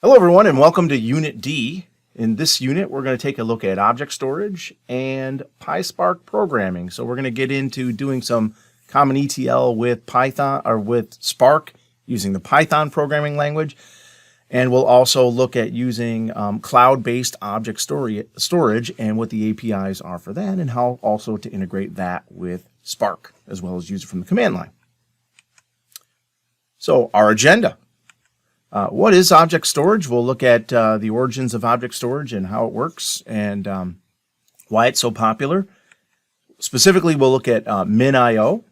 Hello everyone and welcome to Unit D. In this unit we're going to take a look at object storage and PySpark programming. So we're going to get into doing some common ETL with Python or with Spark using the Python programming language. And we'll also look at using cloud-based object storage and what the APIs are for that and how also to integrate that with Spark as well as use it from the command line. So our agenda. What is object storage? We'll look at the origins of object storage and how it works and why it's so popular. Specifically, we'll look at Minio.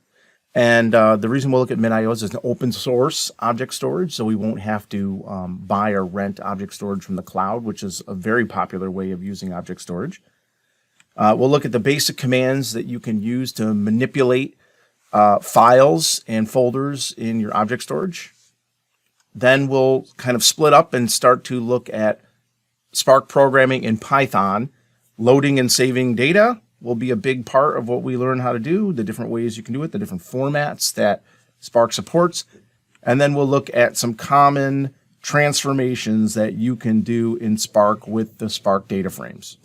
And the reason we'll look at Minio is it's an open source object storage, so we won't have to buy or rent object storage from the cloud, which is a very popular way of using object storage. We'll look at the basic commands that you can use to manipulate files and folders in your object storage. Then we'll kind of split up and start to look at Spark programming in Python. Loading and saving data will be a big part of what we learn how to do, the different ways you can do it, the different formats that Spark supports. And then we'll look at some common transformations that you can do in Spark with the Spark data frames.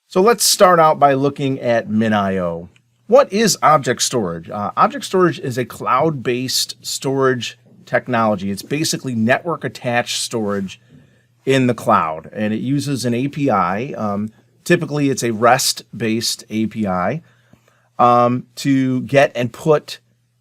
So let's start out by looking at Minio. What is object storage? Object storage is a cloud-based storage technology. It's basically network attached storage in the cloud, and it uses an API. Typically, it's a REST-based API to get and put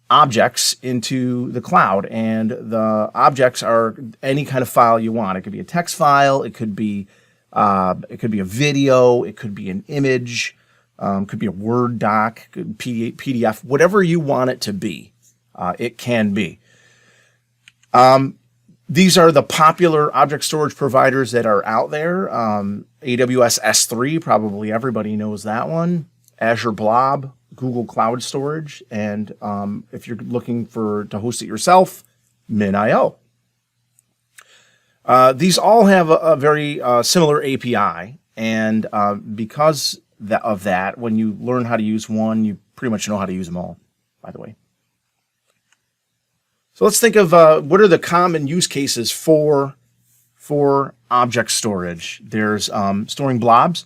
objects into the cloud, and the objects are any kind of file you want. It could be a text file, it could be a video, it could be an image, could be a Word doc, PDF, whatever you want it to be, it can be. These are the popular object storage providers that are out there. AWS S3, probably everybody knows that one. Azure Blob, Google Cloud Storage, and if you're looking to host it yourself, Minio. These all have a very similar API, and because of that, when you learn how to use one, you pretty much know how to use them all, by the way. So let's think of what are the common use cases for object storage. There's storing blobs,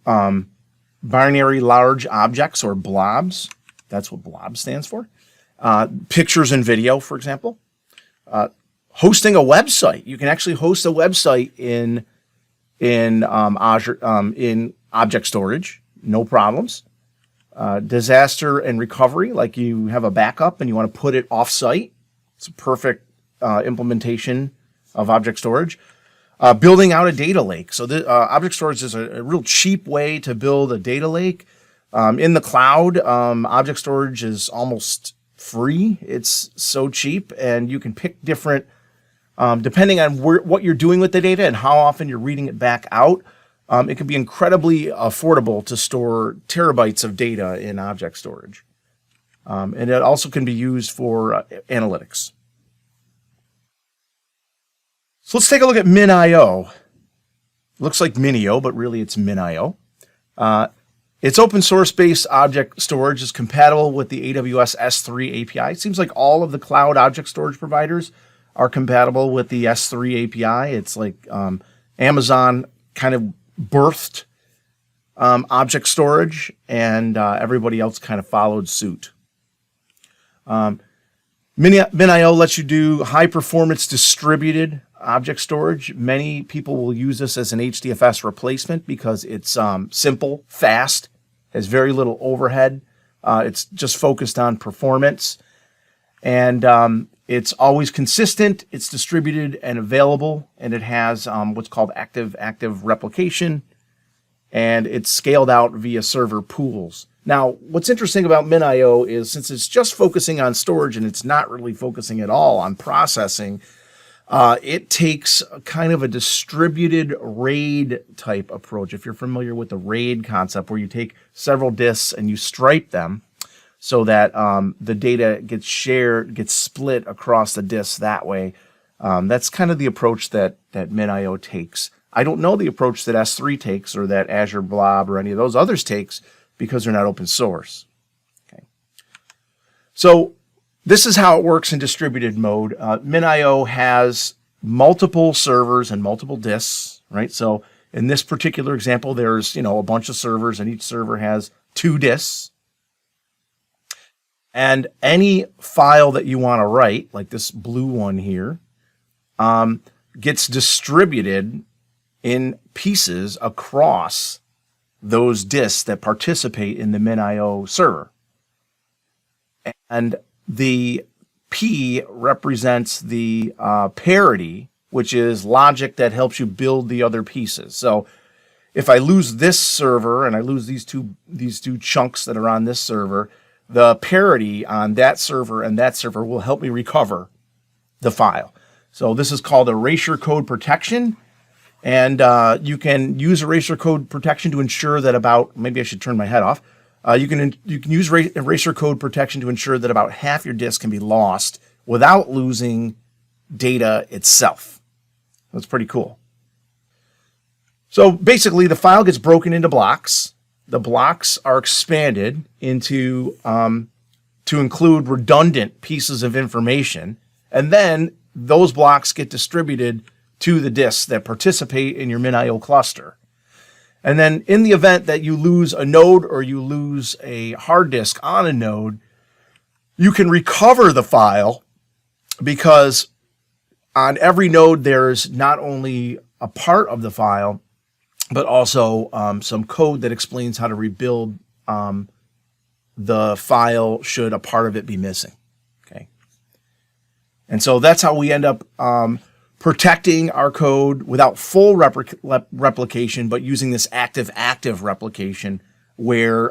binary large objects or blobs. That's what blob stands for. Pictures and video, for example. Hosting a website. You can actually host a website in Azure in object storage, no problems. Disaster and recovery, like you have a backup and you want to put it off-site. It's a perfect implementation of object storage. Building out a data lake. So object storage is a real cheap way to build a data lake. In the cloud, object storage is almost free. It's so cheap, and you can pick different, depending on what you're doing with the data and how often you're reading it back out. It can be incredibly affordable to store terabytes of data in object storage. And it also can be used for analytics. So let's take a look at Minio. Looks like Minio, but really it's Minio. It's open source based object storage, is compatible with the AWS S3 API. It seems like all of the cloud object storage providers are compatible with the S3 API. It's like Amazon kind of birthed object storage, and everybody else kind of followed suit. Minio lets you do high performance distributed object storage. Many people will use this as an HDFS replacement because it's simple, fast, has very little overhead. It's just focused on performance, and it's always consistent. It's distributed and available, and it has what's called active replication, and it's scaled out via server pools. Now, what's interesting about Minio is since it's just focusing on storage and it's not really focusing at all on processing, it takes kind of a distributed RAID type approach. If you're familiar with the RAID concept, where you take several disks and you stripe them so that the data gets shared, gets split across the disks that way. That's kind of the approach that Minio takes. I don't know the approach that S3 takes or that Azure Blob or any of those others takes because they're not open source. Okay. So this is how it works in distributed mode. Minio has multiple servers and multiple disks, right? So in this particular example, there's, a bunch of servers, and each server has 2 disks. And any file that you want to write, like this blue one here, gets distributed in pieces across those disks that participate in the Minio server. And the P represents the parity, which is logic that helps you build the other pieces. So if I lose this server and I lose these two chunks that are on this server, the parity on that server and that server will help me recover the file. So this is called erasure code protection. And you can use erasure code protection to ensure that maybe I should turn my head off. You can use erasure code protection to ensure that about half your disk can be lost without losing data itself. That's pretty cool. So basically, the file gets broken into blocks. The blocks are expanded into to include redundant pieces of information, and then those blocks get distributed to the disks that participate in your Minio cluster. And then in the event that you lose a node or you lose a hard disk on a node, you can recover the file because on every node there's not only a part of the file, but also some code that explains how to rebuild the file should a part of it be missing. Okay. And so that's how we end up protecting our code without full replication, but using this active replication where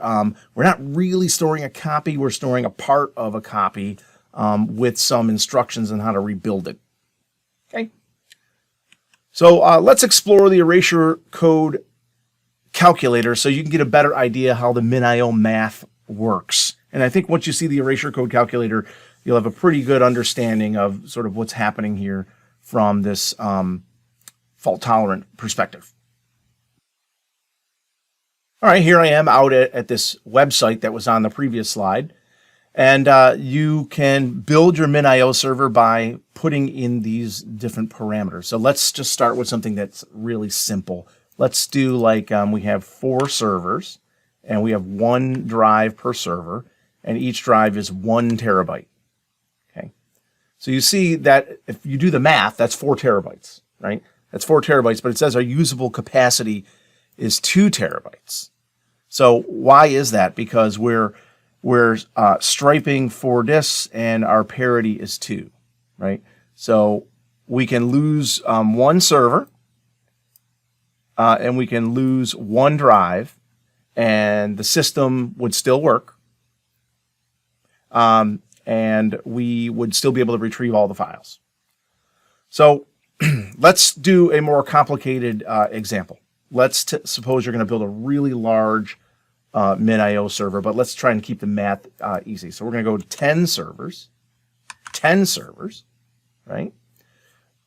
we're not really storing a copy, we're storing a part of a copy with some instructions on how to rebuild it. Okay. So let's explore the erasure code calculator so you can get a better idea how the Minio math works. And I think once you see the erasure code calculator, you'll have a pretty good understanding of sort of what's happening here from this fault-tolerant perspective. All right, here I am out at this website that was on the previous slide. And you can build your Minio server by putting in these different parameters. So let's just start with something that's really simple. Let's do like we have 4 servers, and we have 1 drive per server, and each drive is 1 terabyte. So you see that if you do the math, that's 4 terabytes, right? That's 4 terabytes, but it says our usable capacity is 2 terabytes. So why is that? Because we're striping 4 disks and our parity is 2, right? So we can lose 1 server and we can lose 1 drive and the system would still work. And we would still be able to retrieve all the files. So let's do a more complicated example. Let's suppose you're going to build a really large Minio server, but let's try and keep the math easy. So we're going to go 10 servers, right?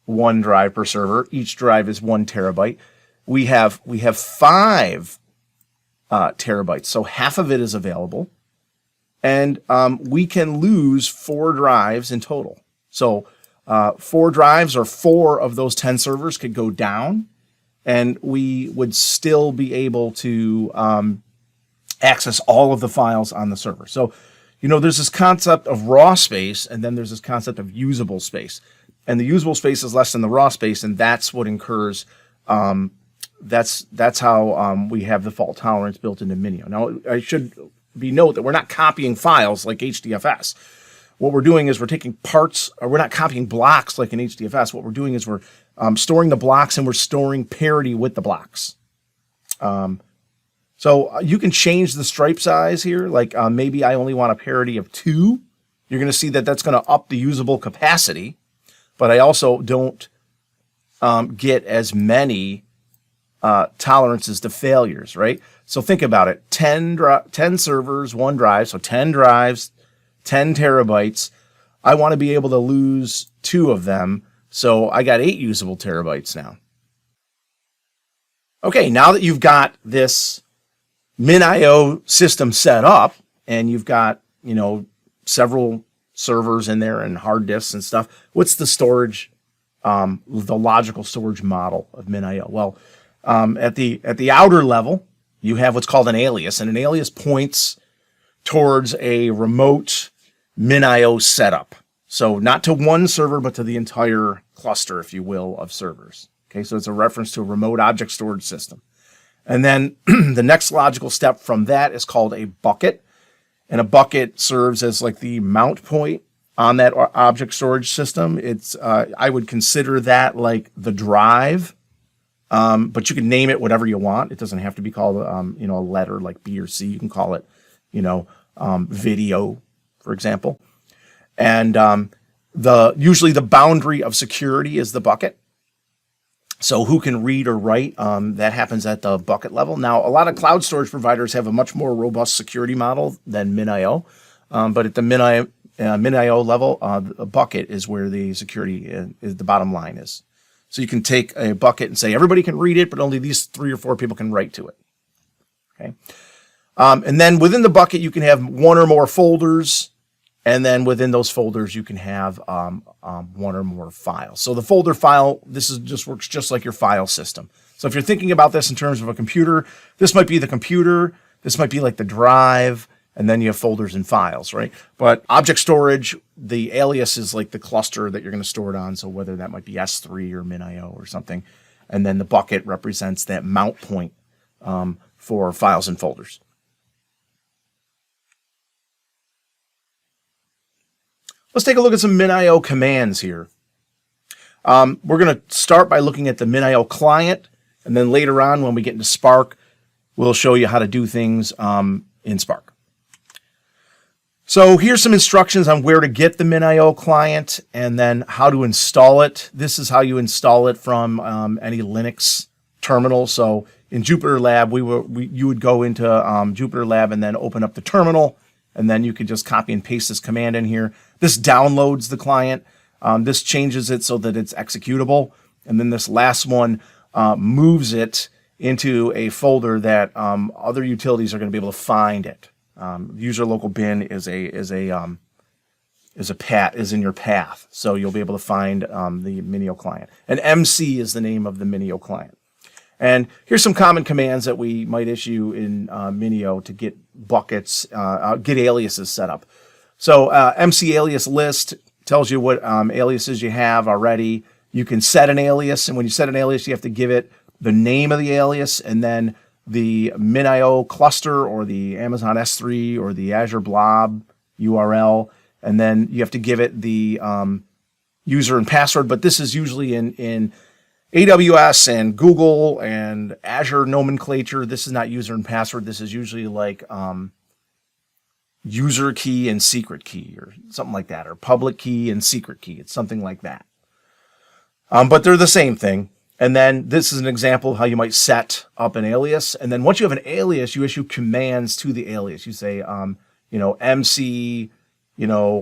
1 drive per server. Each drive is 1 terabyte. We have 5 terabytes, so half of it is available. And we can lose 4 drives in total. So 4 drives or 4 of those 10 servers could go down, and we would still be able to access all of the files on the server. So, there's this concept of raw space, and then there's this concept of usable space. And the usable space is less than the raw space, and that's what incurs. That's how we have the fault tolerance built into Minio. Now, I should note that we're not copying files like HDFS. What we're doing is we're taking parts, or we're not copying blocks like in HDFS. What we're doing is we're storing the blocks and we're storing parity with the blocks. So you can change the stripe size here. Like maybe I only want a parity of 2. You're going to see that that's going to up the usable capacity, but I also don't get as many tolerances to failures, right? So think about it, 10 servers, 1 drive, so 10 drives, 10 terabytes. I want to be able to lose 2 of them, so I got 8 usable terabytes now. Okay, now that you've got this Minio system set up, and you've got, several servers in there and hard disks and stuff. What's the storage, the logical storage model of Minio? Well, at the outer level, you have what's called an alias, and an alias points towards a remote Minio setup. So not to one server, but to the entire cluster, if you will, of servers. Okay, so it's a reference to a remote object storage system. And then the next logical step from that is called a bucket. And a bucket serves as like the mount point on that object storage system. It's I would consider that like the drive, but you can name it whatever you want. It doesn't have to be called a letter like B or C. You can call it video, for example. And usually the boundary of security is the bucket. So who can read or write, that happens at the bucket level. Now, a lot of cloud storage providers have a much more robust security model than Minio. But at the Minio level, a bucket is where the security is the bottom line is. So you can take a bucket and say, everybody can read it, but only these 3 or 4 people can write to it. Okay. And then within the bucket, you can have one or more folders. And then within those folders, you can have one or more files. So the folder file, works just like your file system. So if you're thinking about this in terms of a computer, this might be the computer, this might be like the drive, and then you have folders and files, right? But object storage, the alias is like the cluster that you're going to store it on. So whether that might be S3 or Minio or something. And then the bucket represents that mount point for files and folders. Let's take a look at some Minio commands here. We're going to start by looking at the Minio client, and then later on when we get into Spark, we'll show you how to do things in Spark. So here's some instructions on where to get the Minio client and then how to install it. This is how you install it from any Linux terminal. So in Jupyter Lab, you would go into Jupyter Lab and then open up the terminal, and then you could just copy and paste this command in here. This downloads the client. This changes it so that it's executable. And then this last one moves it into a folder that other utilities are going to be able to find it. User local bin is in your path, so you'll be able to find the Minio client. And MC is the name of the Minio client. And here's some common commands that we might issue in Minio to get buckets, get aliases set up. So MC alias list tells you what aliases you have already. You can set an alias, and when you set an alias, you have to give it the name of the alias and then the Minio cluster or the Amazon S3 or the Azure Blob URL, and then you have to give it the user and password. But this is usually in AWS and Google and Azure nomenclature. This is not user and password. This is usually like user key and secret key or something like that, or public key and secret key. It's something like that. But they're the same thing. And then this is an example of how you might set up an alias. And then once you have an alias, you issue commands to the alias. You say, MC,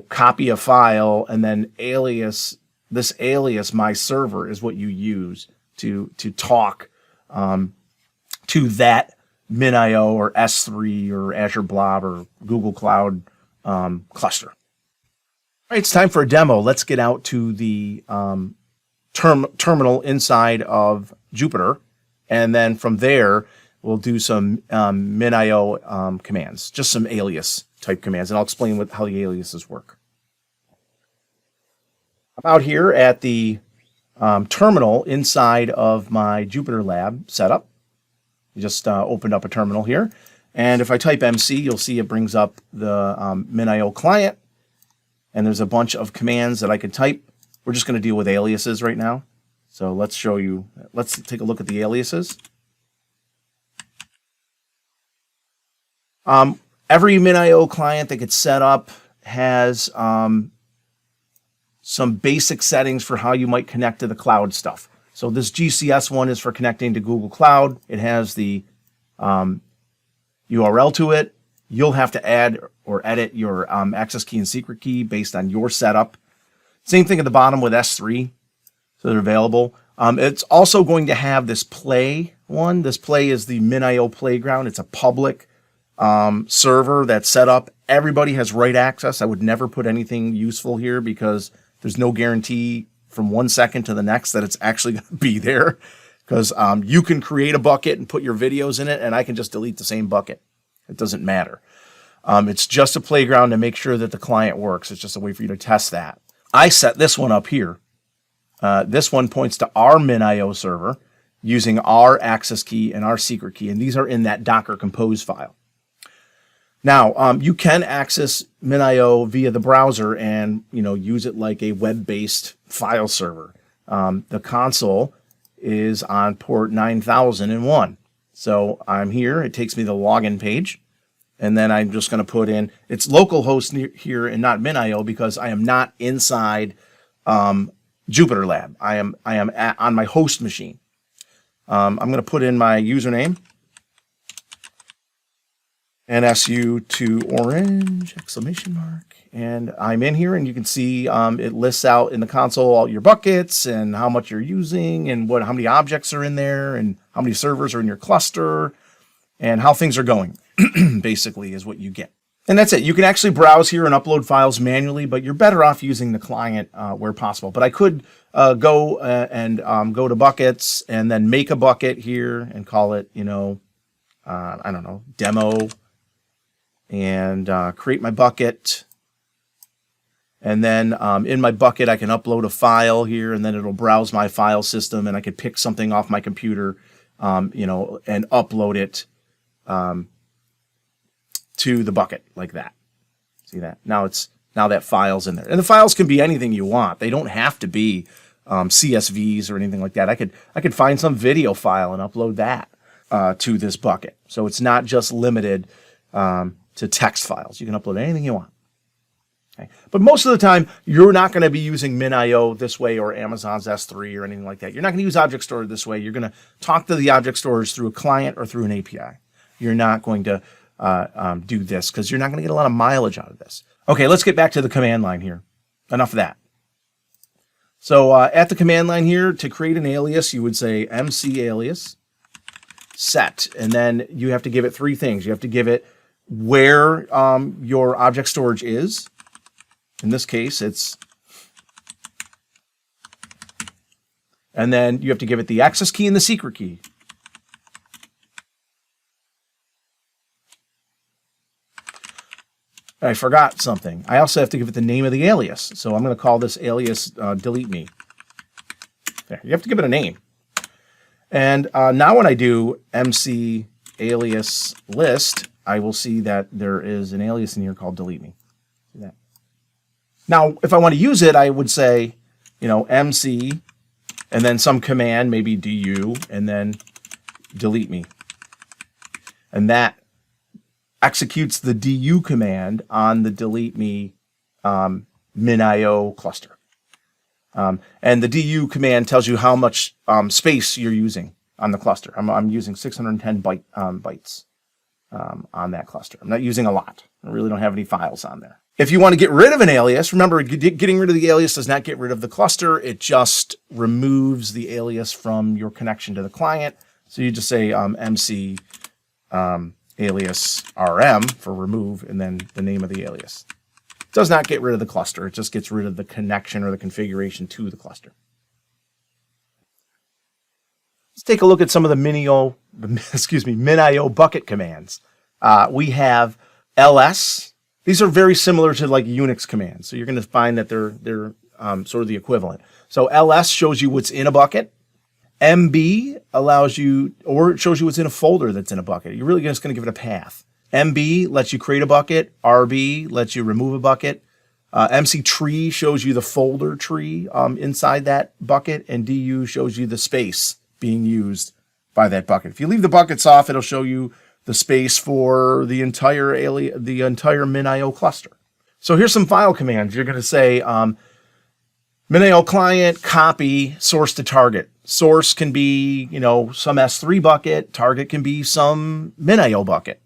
copy a file, and then alias. This alias, my server, is what you use to talk to that Minio or S3 or Azure Blob or Google Cloud cluster. All right, it's time for a demo. Let's get out to the terminal inside of Jupyter, and then from there we'll do some Minio commands, just some alias type commands, and I'll explain how the aliases work. I'm out here at the terminal inside of my Jupyter Lab setup. Just opened up a terminal here, and if I type MC, you'll see it brings up the Minio client, and there's a bunch of commands that I could type. We're just going to deal with aliases right now. So let's take a look at the aliases. Every Minio client that gets set up has some basic settings for how you might connect to the cloud stuff. So this GCS one is for connecting to Google Cloud. It has the URL to it. You'll have to add or edit your access key and secret key based on your setup. Same thing at the bottom with S3, so they're available. It's also going to have this play one. This play is the Minio playground. It's a public server that's set up. Everybody has write access. I would never put anything useful here because there's no guarantee from 1 second to the next that it's actually going to be there. Because you can create a bucket and put your videos in it, and I can just delete the same bucket. It doesn't matter. It's just a playground to make sure that the client works. It's just a way for you to test that. I set this one up here. This one points to our Minio server using our access key and our secret key, and these are in that Docker Compose file. Now, you can access Minio via the browser and use it like a web-based file server. The console is on port 9001. So I'm here. It takes me to the login page. And then I'm just going to put in, it's localhost here and not Minio because I am not inside Jupyter Lab. I am on my host machine. I'm going to put in my username. NSU2orange, exclamation mark. And I'm in here and you can see it lists out in the console all your buckets and how much you're using and how many objects are in there and how many servers are in your cluster and how things are going, basically is what you get. And that's it. You can actually browse here and upload files manually, but you're better off using the client where possible. But I could go to buckets and then make a bucket here and call it, I don't know, demo, and create my bucket. And then in my bucket, I can upload a file here, and then it'll browse my file system, and I could pick something off my computer, and upload it to the bucket like that. See that? Now that file's in there, and the files can be anything you want. They don't have to be CSVs or anything like that. I could find some video file and upload that to this bucket. So it's not just limited to text files. You can upload anything you want. Okay. But most of the time, you're not going to be using Minio this way or Amazon's S3 or anything like that. You're not going to use object storage this way. You're going to talk to the object storage through a client or through an API. You're not going to do this because you're not going to get a lot of mileage out of this. Okay, let's get back to the command line here. Enough of that. So at the command line here, to create an alias, you would say MC alias set, and then you have to give it three things. You have to give it where your object storage is. In this case, it's, and then you have to give it the access key and the secret key. I forgot something. I also have to give it the name of the alias. So I'm going to call this alias delete me. There, you have to give it a name. And now when I do MC alias list, I will see that there is an alias in here called delete me. See that? Now, if I want to use it, I would say, MC, and then some command, maybe du, and then delete me. And that executes the du command on the delete me Minio cluster. And the du command tells you how much space you're using on the cluster. I'm using 610 bytes on that cluster. I'm not using a lot. I really don't have any files on there. If you want to get rid of an alias, remember, getting rid of the alias does not get rid of the cluster. It just removes the alias from your connection to the client. So you just say MC alias RM for remove, and then the name of the alias. It does not get rid of the cluster. It just gets rid of the connection or the configuration to the cluster. Let's take a look at some of the Minio bucket commands. We have ls. These are very similar to like Unix commands. So you're going to find that they're sort of the equivalent. So ls shows you what's in a bucket. MB allows you, or it shows you what's in a folder that's in a bucket. You're really just going to give it a path. MB lets you create a bucket. RB lets you remove a bucket. MC tree shows you the folder tree inside that bucket, and DU shows you the space being used by that bucket. If you leave the buckets off, it'll show you the space for the entire Minio cluster. So here's some file commands. You're going to say Minio client copy source to target. Source can be, some S3 bucket. Target can be some Minio bucket.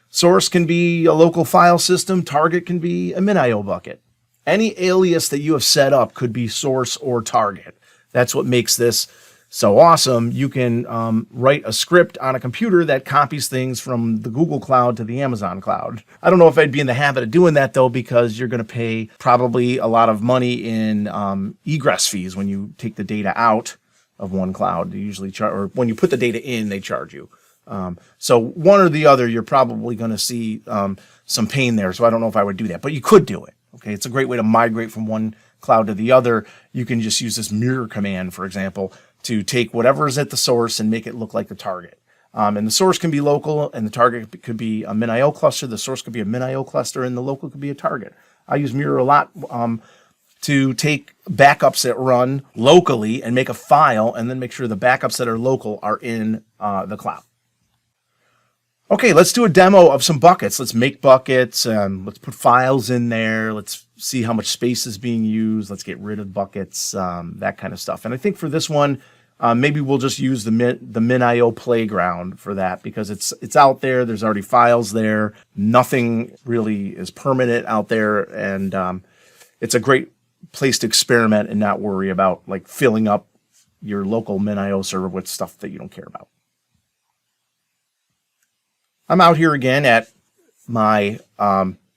Source can be a local file system. Target can be a Minio bucket. Any alias that you have set up could be source or target. That's what makes this so awesome, you can write a script on a computer that copies things from the Google Cloud to the Amazon Cloud. I don't know if I'd be in the habit of doing that, though, because you're going to pay probably a lot of money in egress fees when you take the data out of one cloud. They usually charge, or when you put the data in, they charge you. So one or the other, you're probably going to see some pain there. So I don't know if I would do that, but you could do it. Okay, it's a great way to migrate from one cloud to the other. You can just use this mirror command, for example, to take whatever is at the source and make it look like the target. And the source can be local, and the target could be a Minio cluster. The source could be a Minio cluster, and the local could be a target. I use mirror a lot to take backups that run locally and make a file, and then make sure the backups that are local are in the cloud. Okay, let's do a demo of some buckets. Let's make buckets. Let's put files in there. Let's see how much space is being used. Let's get rid of buckets, that kind of stuff. And I think for this one, maybe we'll just use the Minio playground for that, because it's out there. There's already files there. Nothing really is permanent out there, and it's a great place to experiment and not worry about like filling up your local Minio server with stuff that you don't care about. I'm out here again at my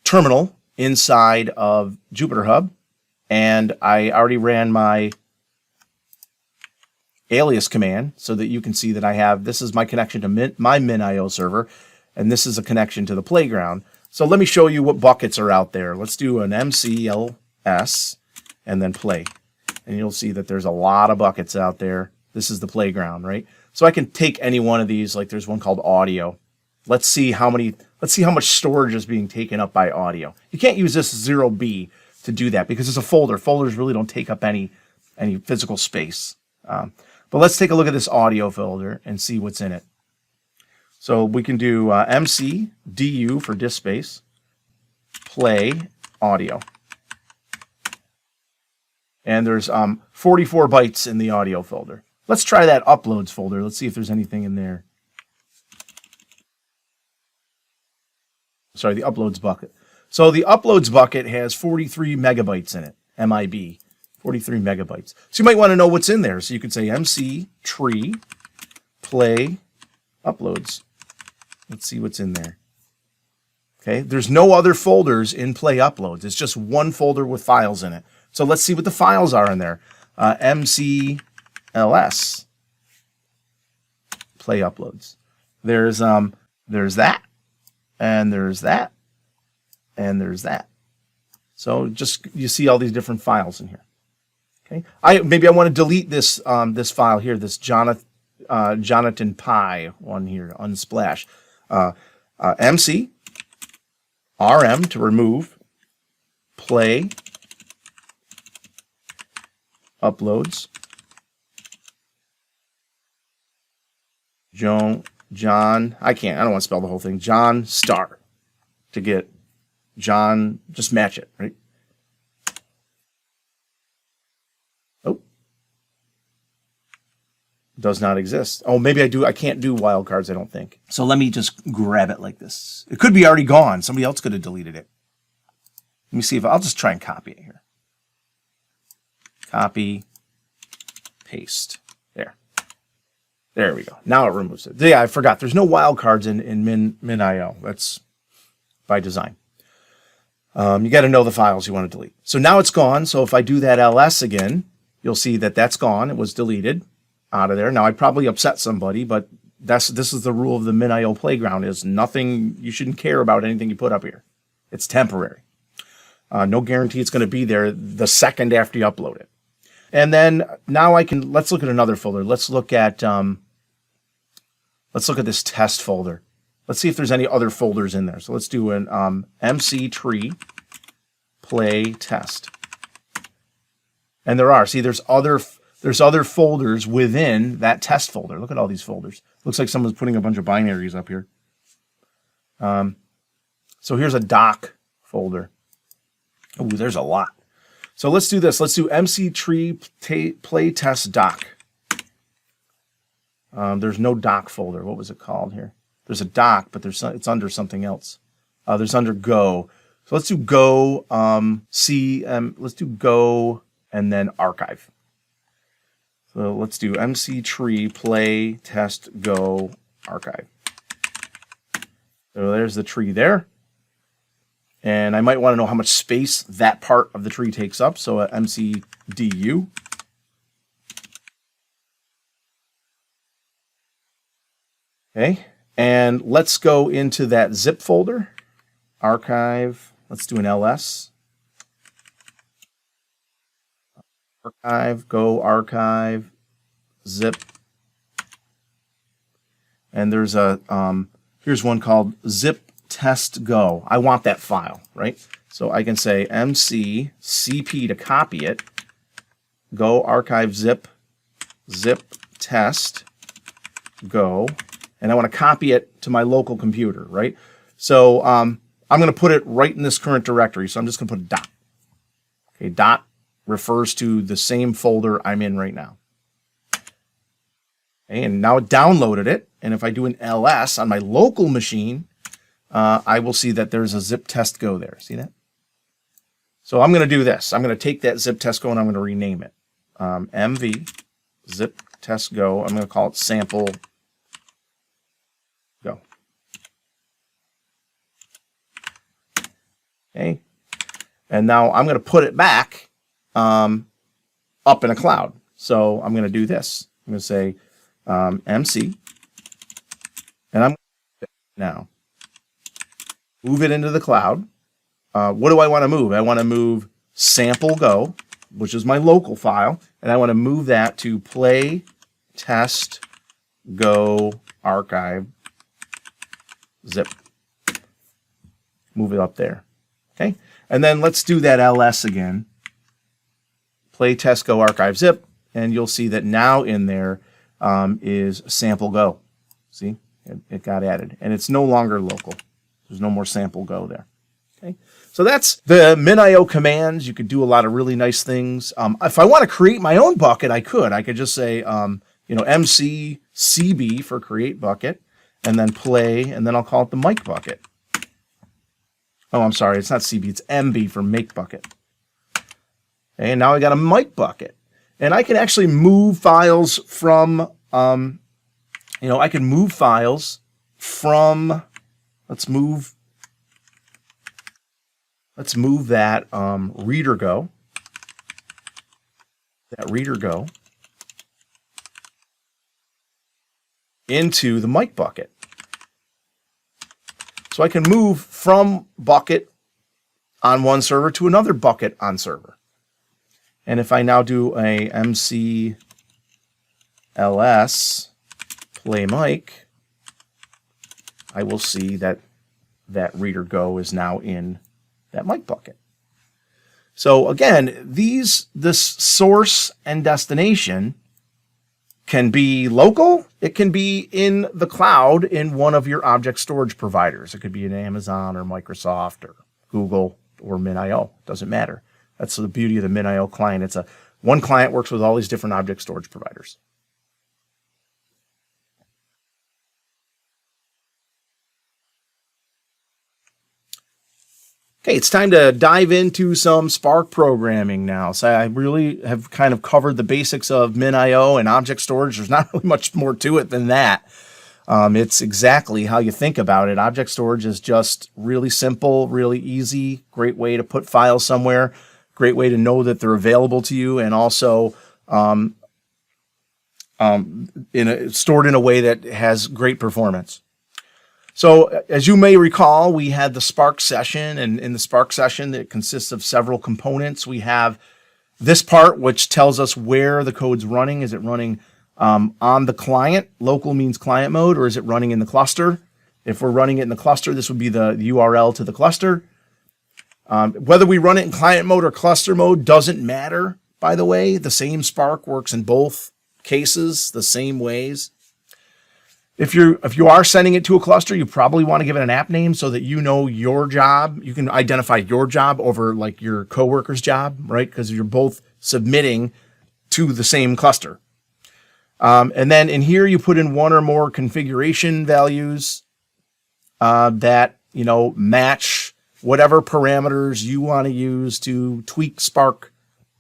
terminal inside of Jupyter Hub, and I already ran my alias command so that you can see that I have, this is my connection to my Minio server, and this is a connection to the playground. So let me show you what buckets are out there. Let's do an MCLS and then play, and you'll see that there's a lot of buckets out there. This is the playground, right? So I can take any one of these, like there's one called audio. Let's see how much storage is being taken up by audio. You can't use this 0B to do that because it's a folder. Folders really don't take up any physical space. But let's take a look at this audio folder and see what's in it. So we can do MC DU for disk space, play audio. And there's 44 bytes in the audio folder. Let's try that uploads folder. Let's see if there's anything in there. Sorry, the uploads bucket. So the uploads bucket has 43 megabytes in it, MIB, 43 megabytes. So you might want to know what's in there. So you could say MC tree play uploads. Let's see what's in there. Okay, there's no other folders in play uploads. It's just one folder with files in it. So let's see what the files are in there. MCLS play uploads. There's that. And there's that, and there's that. So just you see all these different files in here. Okay, maybe I want to delete this this file here, this Jonathan Pie one here, unsplash. MC RM to remove, play uploads. John, I don't want to spell the whole thing. John star to get John, just match it, right? Oh, does not exist. Oh, maybe I can't do wildcards, I don't think. So let me just grab it like this. It could be already gone. Somebody else could have deleted it. Let me see if I'll just try and copy it here. Copy, paste. There we go. Now it removes it. Yeah, I forgot. There's no wildcards in Minio. That's by design. You got to know the files you want to delete. So now it's gone. So if I do that ls again, you'll see that that's gone. It was deleted out of there. Now I probably upset somebody, but this is the rule of the Minio playground: is nothing. You shouldn't care about anything you put up here. It's temporary. No guarantee it's going to be there the second after you upload it. And then now let's look at another folder. Let's look at this test folder. Let's see if there's any other folders in there. So let's do an MC tree play test. And there are. See, there's other folders within that test folder. Look at all these folders. Looks like someone's putting a bunch of binaries up here. So here's a doc folder. Oh, there's a lot. So let's do this. Let's do MC tree play test doc. There's no doc folder. What was it called here? There's a doc, but it's under something else. There's under go. So let's do go let's do go and then archive. So let's do MC tree play test go archive. So there's the tree there. And I might want to know how much space that part of the tree takes up. So MC du. Okay. And let's go into that zip folder. Archive. Let's do an ls. Archive, go archive, zip. And there's a, here's one called zip test go. I want that file, right? So I can say MC CP to copy it, go archive zip, zip test go, and I want to copy it to my local computer, right? So I'm going to put it right in this current directory. So I'm just going to put a dot. Okay, dot refers to the same folder I'm in right now. Okay, and now it downloaded it. And if I do an ls on my local machine, I will see that there's a zip test go there. See that? So I'm going to do this. I'm going to take that zip test go and I'm going to rename it. MV zip test go. I'm going to call it sample go. Okay. And now I'm going to put it back up in a cloud. So I'm going to do this. I'm going to say MC, and I'm now move it into the cloud. What do I want to move? I want to move sample go, which is my local file, and I want to move that to play test go archive zip. Move it up there. Okay, and then let's do that ls again. Play test go archive zip, and you'll see that now in there is sample go. See, it got added, and it's no longer local. There's no more sample go there. Okay, so that's the Minio commands. You could do a lot of really nice things. If I want to create my own bucket, I could just say MC CB for create bucket, and then play, and then I'll call it the mic bucket. Oh, I'm sorry, it's not CB, it's MB for make bucket. Okay, and now I got a mic bucket. And I can actually move files from, I can move files from, let's move that reader go into the mic bucket. So I can move from bucket on one server to another bucket on server. And if I now do a MC ls play mic, I will see that that reader go is now in that mic bucket. So again, this source and destination can be local. It can be in the cloud in one of your object storage providers. It could be in Amazon or Microsoft or Google or Minio. Doesn't matter. That's the beauty of the Minio client. It's one client works with all these different object storage providers. Okay, it's time to dive into some Spark programming now. So I really have kind of covered the basics of Minio and object storage. There's not really much more to it than that. It's exactly how you think about it. Object storage is just really simple, really easy, great way to put files somewhere, great way to know that they're available to you, and also stored in a way that has great performance. So as you may recall, we had the Spark session, and in the Spark session, it consists of several components. We have this part, which tells us where the code's running. Is it running on the client? Local means client mode, or is it running in the cluster? If we're running it in the cluster, this would be the URL to the cluster. Whether we run it in client mode or cluster mode doesn't matter, by the way. The same Spark works in both cases the same ways. If you are sending it to a cluster, you probably want to give it an app name so that you know your job. You can identify your job over like your coworker's job, right? Because you're both submitting to the same cluster. And then in here, you put in one or more configuration values that match whatever parameters you want to use to tweak Spark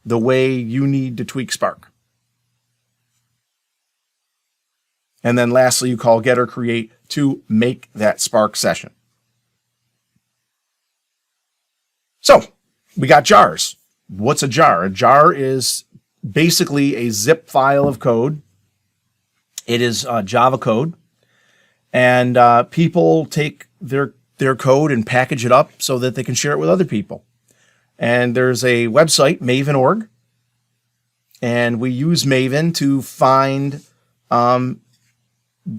the way you need to tweak Spark. And then lastly, you call get or create to make that Spark session. So we got jars. What's a jar? A jar is basically a zip file of code. It is Java code. And people take their code and package it up so that they can share it with other people. And there's a website, Maven.org. And we use Maven to find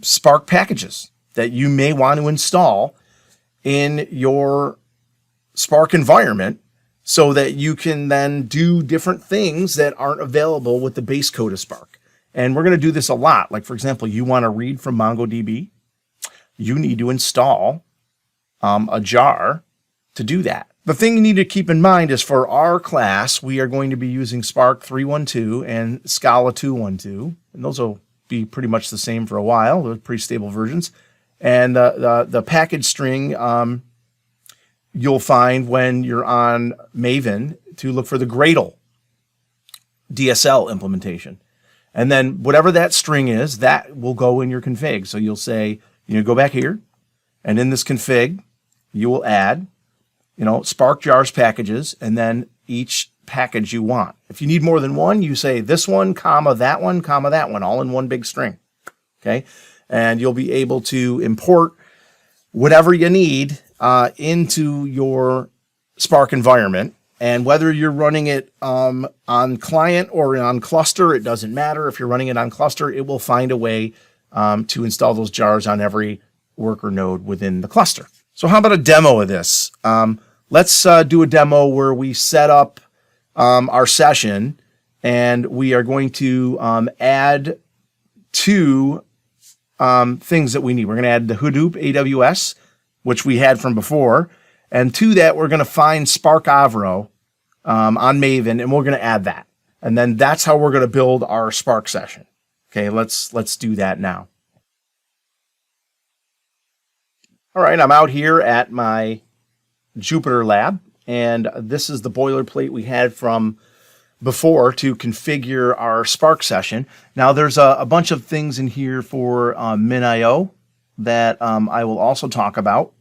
Spark packages that you may want to install in your Spark environment so that you can then do different things that aren't available with the base code of Spark. And we're going to do this a lot. Like, for example, you want to read from MongoDB. You need to install a jar to do that. The thing you need to keep in mind is for our class, we are going to be using Spark 3.12 and Scala 2.12. And those will be pretty much the same for a while. They're pretty stable versions. And the package string you'll find when you're on Maven to look for the Gradle DSL implementation. And then whatever that string is, that will go in your config. So you'll say, go back here, and in this config, you will add, Spark jars packages, and then each package you want. If you need more than one, you say this one, comma, that one, comma, that one, all in one big string. Okay. And you'll be able to import whatever you need into your Spark environment. And whether you're running it on client or on cluster, it doesn't matter. If you're running it on cluster, it will find a way to install those jars on every worker node within the cluster. So how about a demo of this? Let's do a demo where we set up our session, and we are going to add two things that we need. We're going to add the Hadoop AWS, which we had from before, and to that, we're going to find Spark Avro on Maven, and we're going to add that. And then that's how we're going to build our Spark session. Okay, let's do that now. All right, I'm out here at my Jupyter lab, and this is the boilerplate we had from before to configure our Spark session. Now, there's a bunch of things in here for Minio that I will also talk about.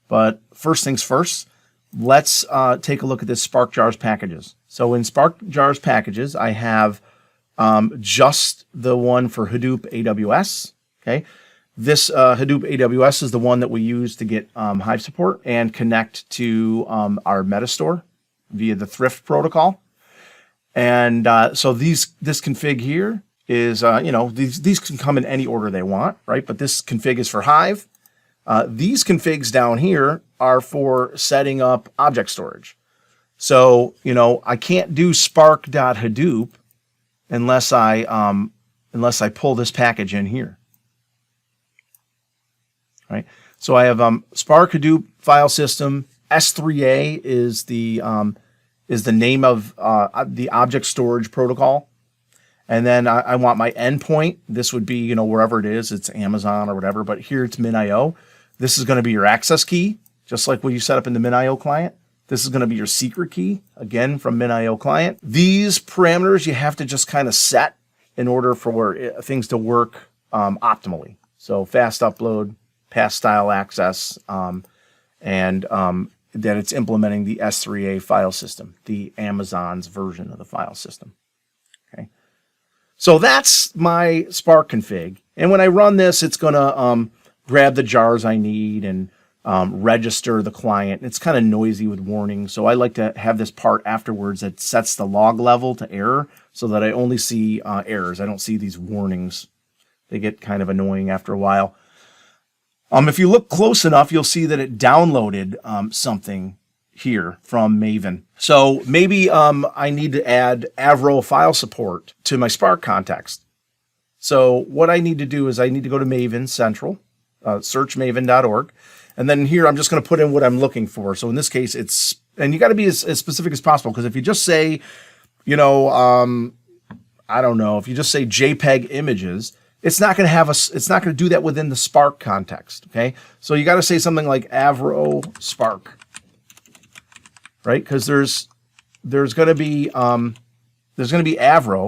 But first things first, let's take a look at this Spark jars packages. So in Spark jars packages, I have just the one for Hadoop AWS. Okay, this Hadoop AWS is the one that we use to get Hive support and connect to our Metastore via the Thrift protocol. And so this config here is, these can come in any order they want, right? But this config is for Hive. These configs down here are for setting up object storage. So, I can't do spark.hadoop unless I pull this package in here. Right? So I have Spark Hadoop file system. S3A is the name of the object storage protocol. And then I want my endpoint. This would be, wherever it is, it's Amazon or whatever, but here it's Minio. This is going to be your access key, just like what you set up in the Minio client. This is going to be your secret key, again, from Minio client. These parameters you have to just kind of set in order for things to work optimally. So fast upload, pass style access, and that it's implementing the S3A file system, the Amazon's version of the file system. Okay. So that's my Spark config. And when I run this, it's going to grab the jars I need and register the client. It's kind of noisy with warnings, so I like to have this part afterwards that sets the log level to error so that I only see errors. I don't see these warnings. They get kind of annoying after a while. If you look close enough, you'll see that it downloaded something here from Maven. So maybe I need to add Avro file support to my Spark context. So what I need to do is I need to go to Maven Central, search maven.org. And then here, I'm just going to put in what I'm looking for. So in this case, and you got to be as specific as possible, because if you just say, I don't know, if you just say JPEG images, it's not going to do that within the Spark context. Okay. So you got to say something like Avro Spark, right? Because there's going to be Avro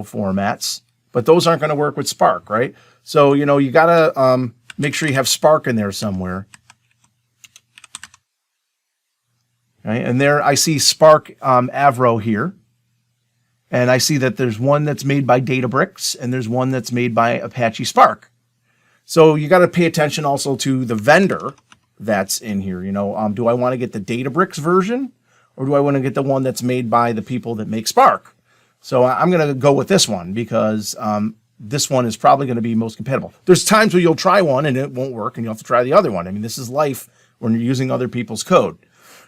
formats but those aren't going to work with Spark, right? So, you know, you got to make sure you have Spark in there somewhere. Right? And there I see Spark Avro here. And I see that there's one that's made by Databricks and there's one that's made by Apache Spark. So you got to pay attention also to the vendor that's in here. You know, do I want to get the Databricks version or do I want to get the one that's made by the people that make Spark? So I'm going to go with this one because this one is probably going to be most compatible. There's times where you'll try one and it won't work and you'll have to try the other one. I mean, this is life when you're using other people's code.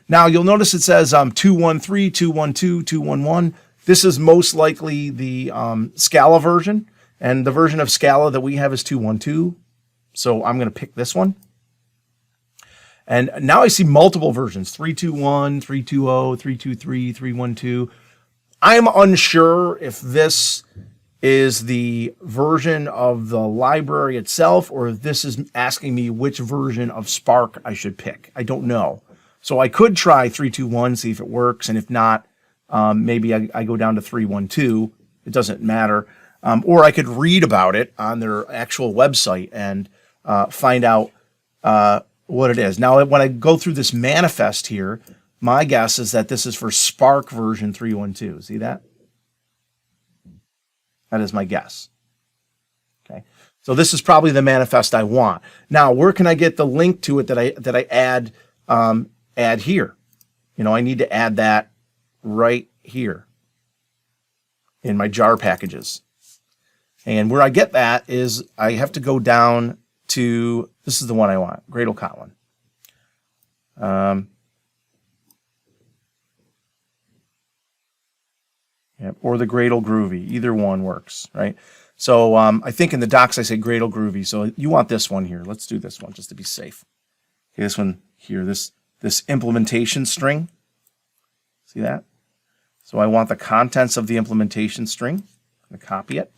Now you'll notice it says 213, 212, 211. This is most likely the Scala version, and the version of Scala that we have is 212. So I'm going to pick this one. And now I see multiple versions, 321, 320, 323, 312. I'm unsure if this is the version of the library itself or if this is asking me which version of Spark I should pick. I don't know. So I could try 321, see if it works, and if not, maybe I go down to 312. It doesn't matter. Or I could read about it on their actual website and find out what it is. Now, when I go through this manifest here, my guess is that this is for Spark version 312. See that? That is my guess. Okay. So this is probably the manifest I want. Now, where can I get the link to it that I add here? You know, I need to add that right here in my jar packages. And where I get that is I have to go down to, this is the one I want, Gradle Kotlin. Or the Gradle Groovy, either one works, right? So I think in the docs I say Gradle Groovy, so you want this one here. Let's do this one just to be safe. Okay, this one here, this implementation string. See that? So I want the contents of the implementation string. I'm going to copy it.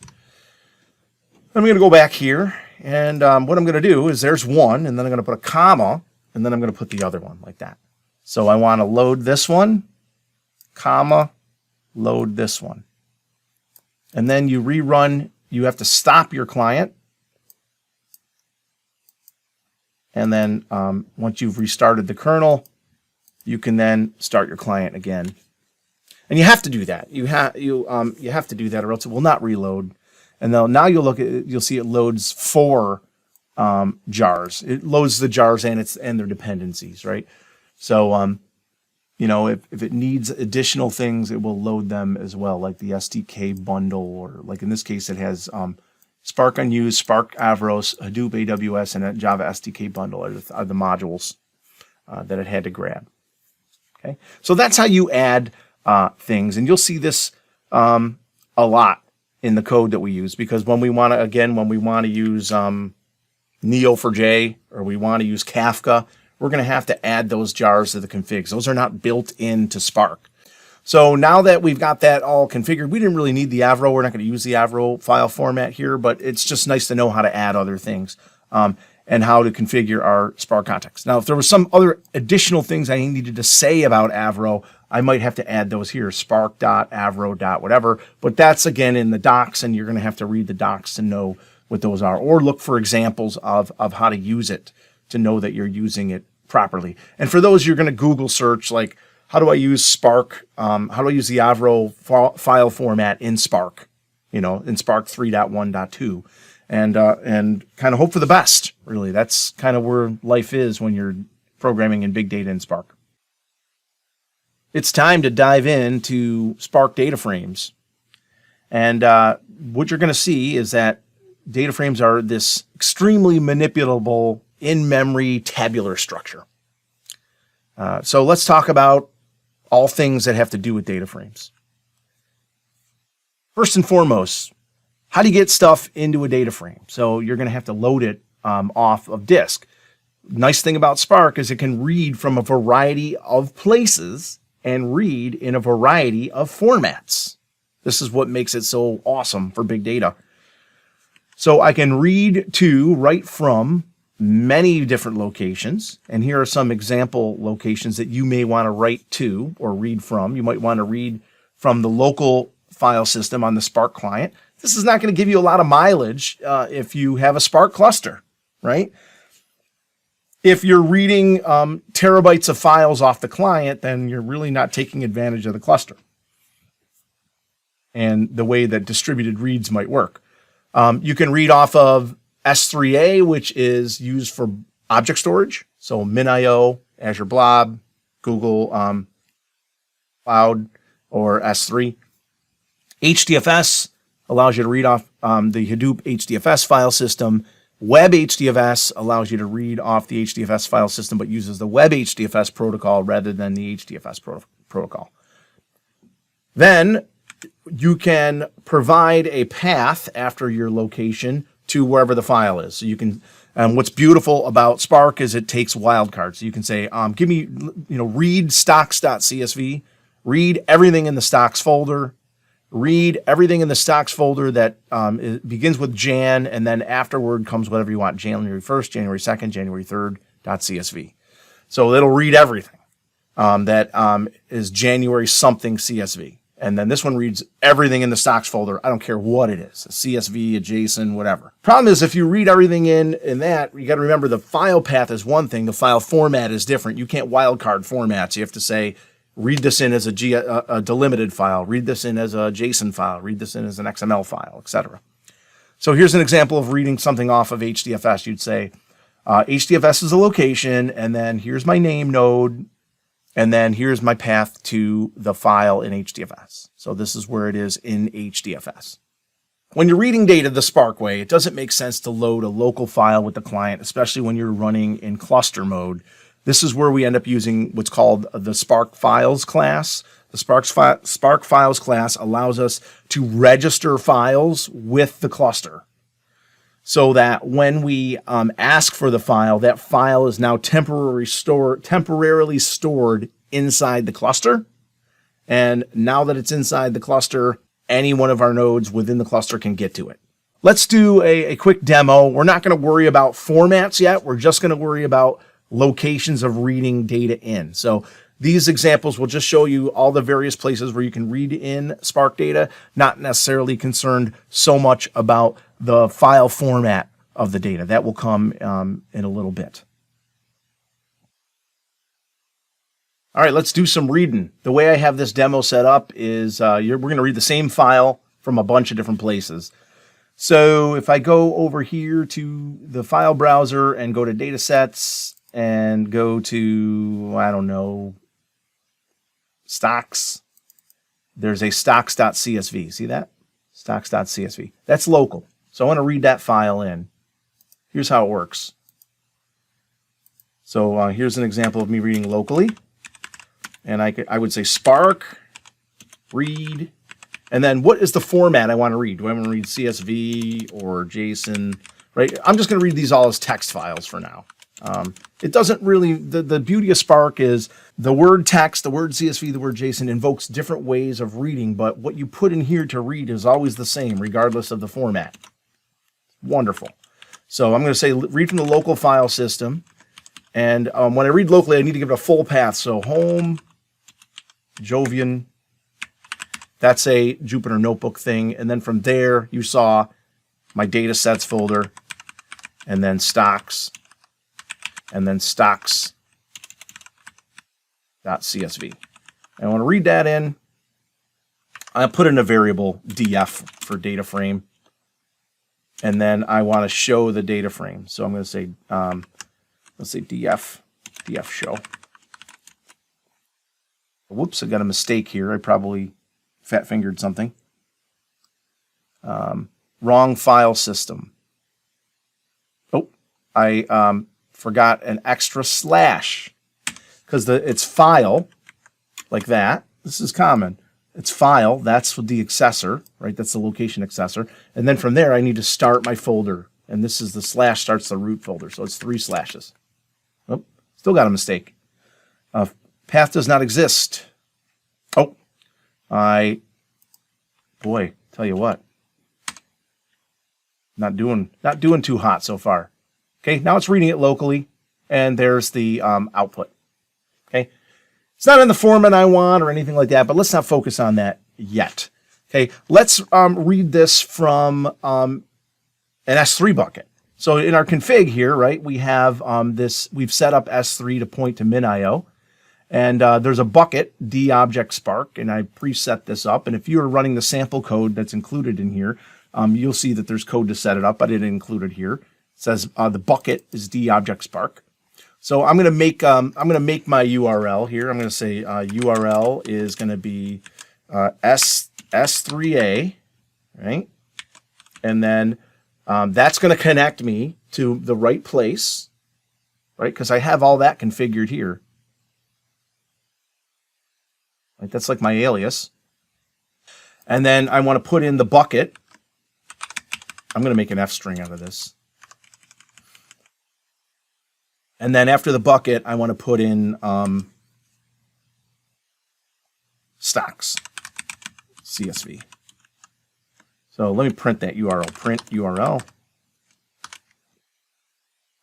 I'm going to go back here, and what I'm going to do is there's one, and then I'm going to put a comma, and then I'm going to put the other one like that. So I want to load this one, comma, load this one. And then you rerun, you have to stop your client. And then once you've restarted the kernel, you can then start your client again. And you have to do that. You have to do that, or else it will not reload. And now you'll look at it, you'll see it loads 4 jars. It loads the jars and their dependencies, right? So you know, if it needs additional things, it will load them as well, like the SDK bundle, or like in this case, it has Spark Unused, Spark Avros, Hadoop AWS, and a Java SDK bundle are the modules that it had to grab. Okay, so that's how you add things, and you'll see this a lot in the code that we use, because when we want to use Neo4j, or we want to use Kafka, we're going to have to add those jars to the configs. Those are not built into Spark. So now that we've got that all configured, we didn't really need the Avro. We're not going to use the Avro file format here, but it's just nice to know how to add other things and how to configure our Spark context. Now, if there was some other additional things I needed to say about Avro, I might have to add those here, spark.avro. whatever. But that's, again, in the docs, and you're going to have to read the docs to know what those are, or look for examples of how to use it to know that you're using it properly. And for those, you're going to Google search, like, how do I use Spark? How do I use the Avro file format in Spark? You know, in Spark 3.1.2, and kind of hope for the best. Really, that's kind of where life is when you're programming in big data in Spark. It's time to dive into Spark data frames, and what you're going to see is that data frames are this extremely manipulable in-memory tabular structure. So let's talk about all things that have to do with data frames. First and foremost, how do you get stuff into a data frame? So you're going to have to load it off of disk. Nice thing about Spark is it can read from a variety of places and read in a variety of formats. This is what makes it so awesome for big data. So I can read to, write from many different locations. And here are some example locations that you may want to write to or read from. You might want to read from the local file system on the Spark client. This is not going to give you a lot of mileage if you have a Spark cluster, right? If you're reading terabytes of files off the client, then you're really not taking advantage of the cluster and the way that distributed reads might work. You can read off of S3A, which is used for object storage. So Minio, Azure Blob, Google Cloud, or S3. HDFS allows you to read off the Hadoop HDFS file system. Web HDFS allows you to read off the HDFS file system, but uses the Web HDFS protocol rather than the HDFS protocol. Then you can provide a path after your location to wherever the file is. So you can, what's beautiful about Spark is it takes wildcards. So you can say, give me, read stocks.csv, read everything in the stocks folder, read everything in the stocks folder that it begins with Jan, and then afterward comes whatever you want, January 1st, January 2nd, January 3rd, .csv. So it'll read everything that is January something CSV. And then this one reads everything in the stocks folder. I don't care what it is, a CSV, a JSON, whatever. Problem is, if you read everything in that, you got to remember the file path is one thing. The file format is different. You can't wildcard formats. You have to say, read this in as a delimited file, read this in as a JSON file, read this in as an XML file, etc. So here's an example of reading something off of HDFS. You'd say, HDFS is a location, and then here's my name node, and then here's my path to the file in HDFS. So this is where it is in HDFS. When you're reading data the Spark way, it doesn't make sense to load a local file with the client, especially when you're running in cluster mode. This is where we end up using what's called the Spark Files class. The Spark Files class allows us to register files with the cluster so that when we ask for the file, that file is now temporarily stored inside the cluster. And now that it's inside the cluster, any one of our nodes within the cluster can get to it. Let's do a quick demo. We're not going to worry about formats yet. We're just going to worry about locations of reading data in. So these examples will just show you all the various places where you can read in Spark data, not necessarily concerned so much about the file format of the data. That will come in a little bit. All right, let's do some reading. The way I have this demo set up is we're going to read the same file from a bunch of different places. So if I go over here to the file browser and go to datasets and go to, I don't know, stocks, there's a stocks.csv. See that? Stocks.csv. That's local. So I want to read that file in. Here's how it works. So here's an example of me reading locally. And I would say Spark, read, and then what is the format I want to read? Do I want to read CSV or JSON? Right? I'm just going to read these all as text files for now. It doesn't really, the beauty of Spark is the word text, the word CSV, the word JSON invokes different ways of reading, but what you put in here to read is always the same, regardless of the format. Wonderful. So I'm going to say read from the local file system. And when I read locally, I need to give it a full path. So home, Jovian, that's a Jupyter Notebook thing. And then from there, you saw my data sets folder, and then stocks, and then stocks.csv. I want to read that in. I put in a variable df for data frame. And then I want to show the data frame. So I'm going to say, let's say df show. Whoops, I got a mistake here. I probably fat-fingered something. Wrong file system. Oh, I forgot an extra slash because it's file like that. This is common. It's file. That's the accessor, right? That's the location accessor. And then from there, I need to start my folder. And this is the slash starts the root folder. So it's 3 slashes. Oh, still got a mistake. Path does not exist. Oh, boy, tell you what. Not doing too hot so far. Okay, now it's reading it locally, and there's the output. Okay, it's not in the format I want or anything like that, but let's not focus on that yet. Okay, let's read this from an S3 bucket. So in our config here, right, we have we've set up S3 to point to Minio. And there's a bucket, D object spark, and I preset this up. And if you are running the sample code that's included in here, you'll see that there's code to set it up. I didn't include it here. It says the bucket is D object spark. So I'm gonna make my URL here. I'm gonna say URL is gonna be S3A, right? And then that's gonna connect me to the right place, right? Because I have all that configured here. Right, that's like my alias. And then I want to put in the bucket. I'm going to make an F string out of this. And then after the bucket, I want to put in stocks, CSV. So let me print that URL. Print URL.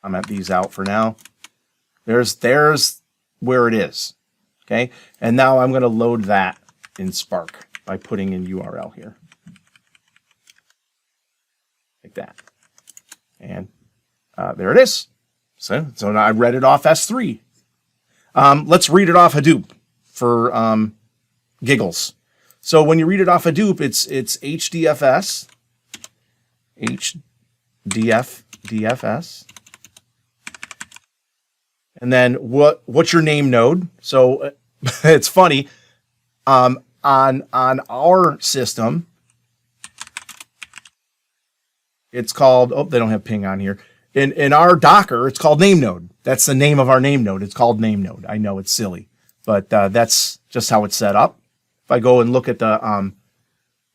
I'm at these out for now. There's where it is. Okay, and now I'm going to load that in Spark by putting in URL here. Like that. And there it is. So now I read it off S3. Let's read it off Hadoop for giggles. So when you read it off Hadoop, it's HDFS, DFS. And then what's your name node? So it's funny, on our system, it's called, oh, they don't have ping on here. In our Docker, it's called name node. That's the name of our name node. It's called name node. I know it's silly, but that's just how it's set up. If I go and look at the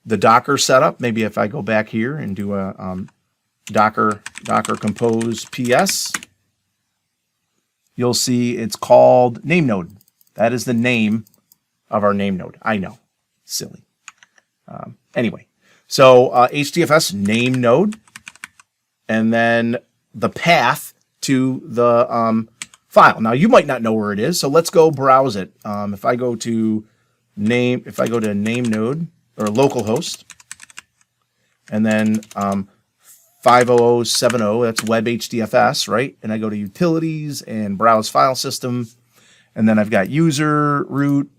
Docker setup, maybe if I go back here and do a Docker compose PS, you'll see it's called name node. That is the name of our name node. I know, silly. Anyway, so HDFS name node, and then the path to the file. Now you might not know where it is, so let's go browse it. If I go to name node or localhost, and then 50070, that's web HDFS, right? And I go to utilities and browse file system. And then I've got user, root,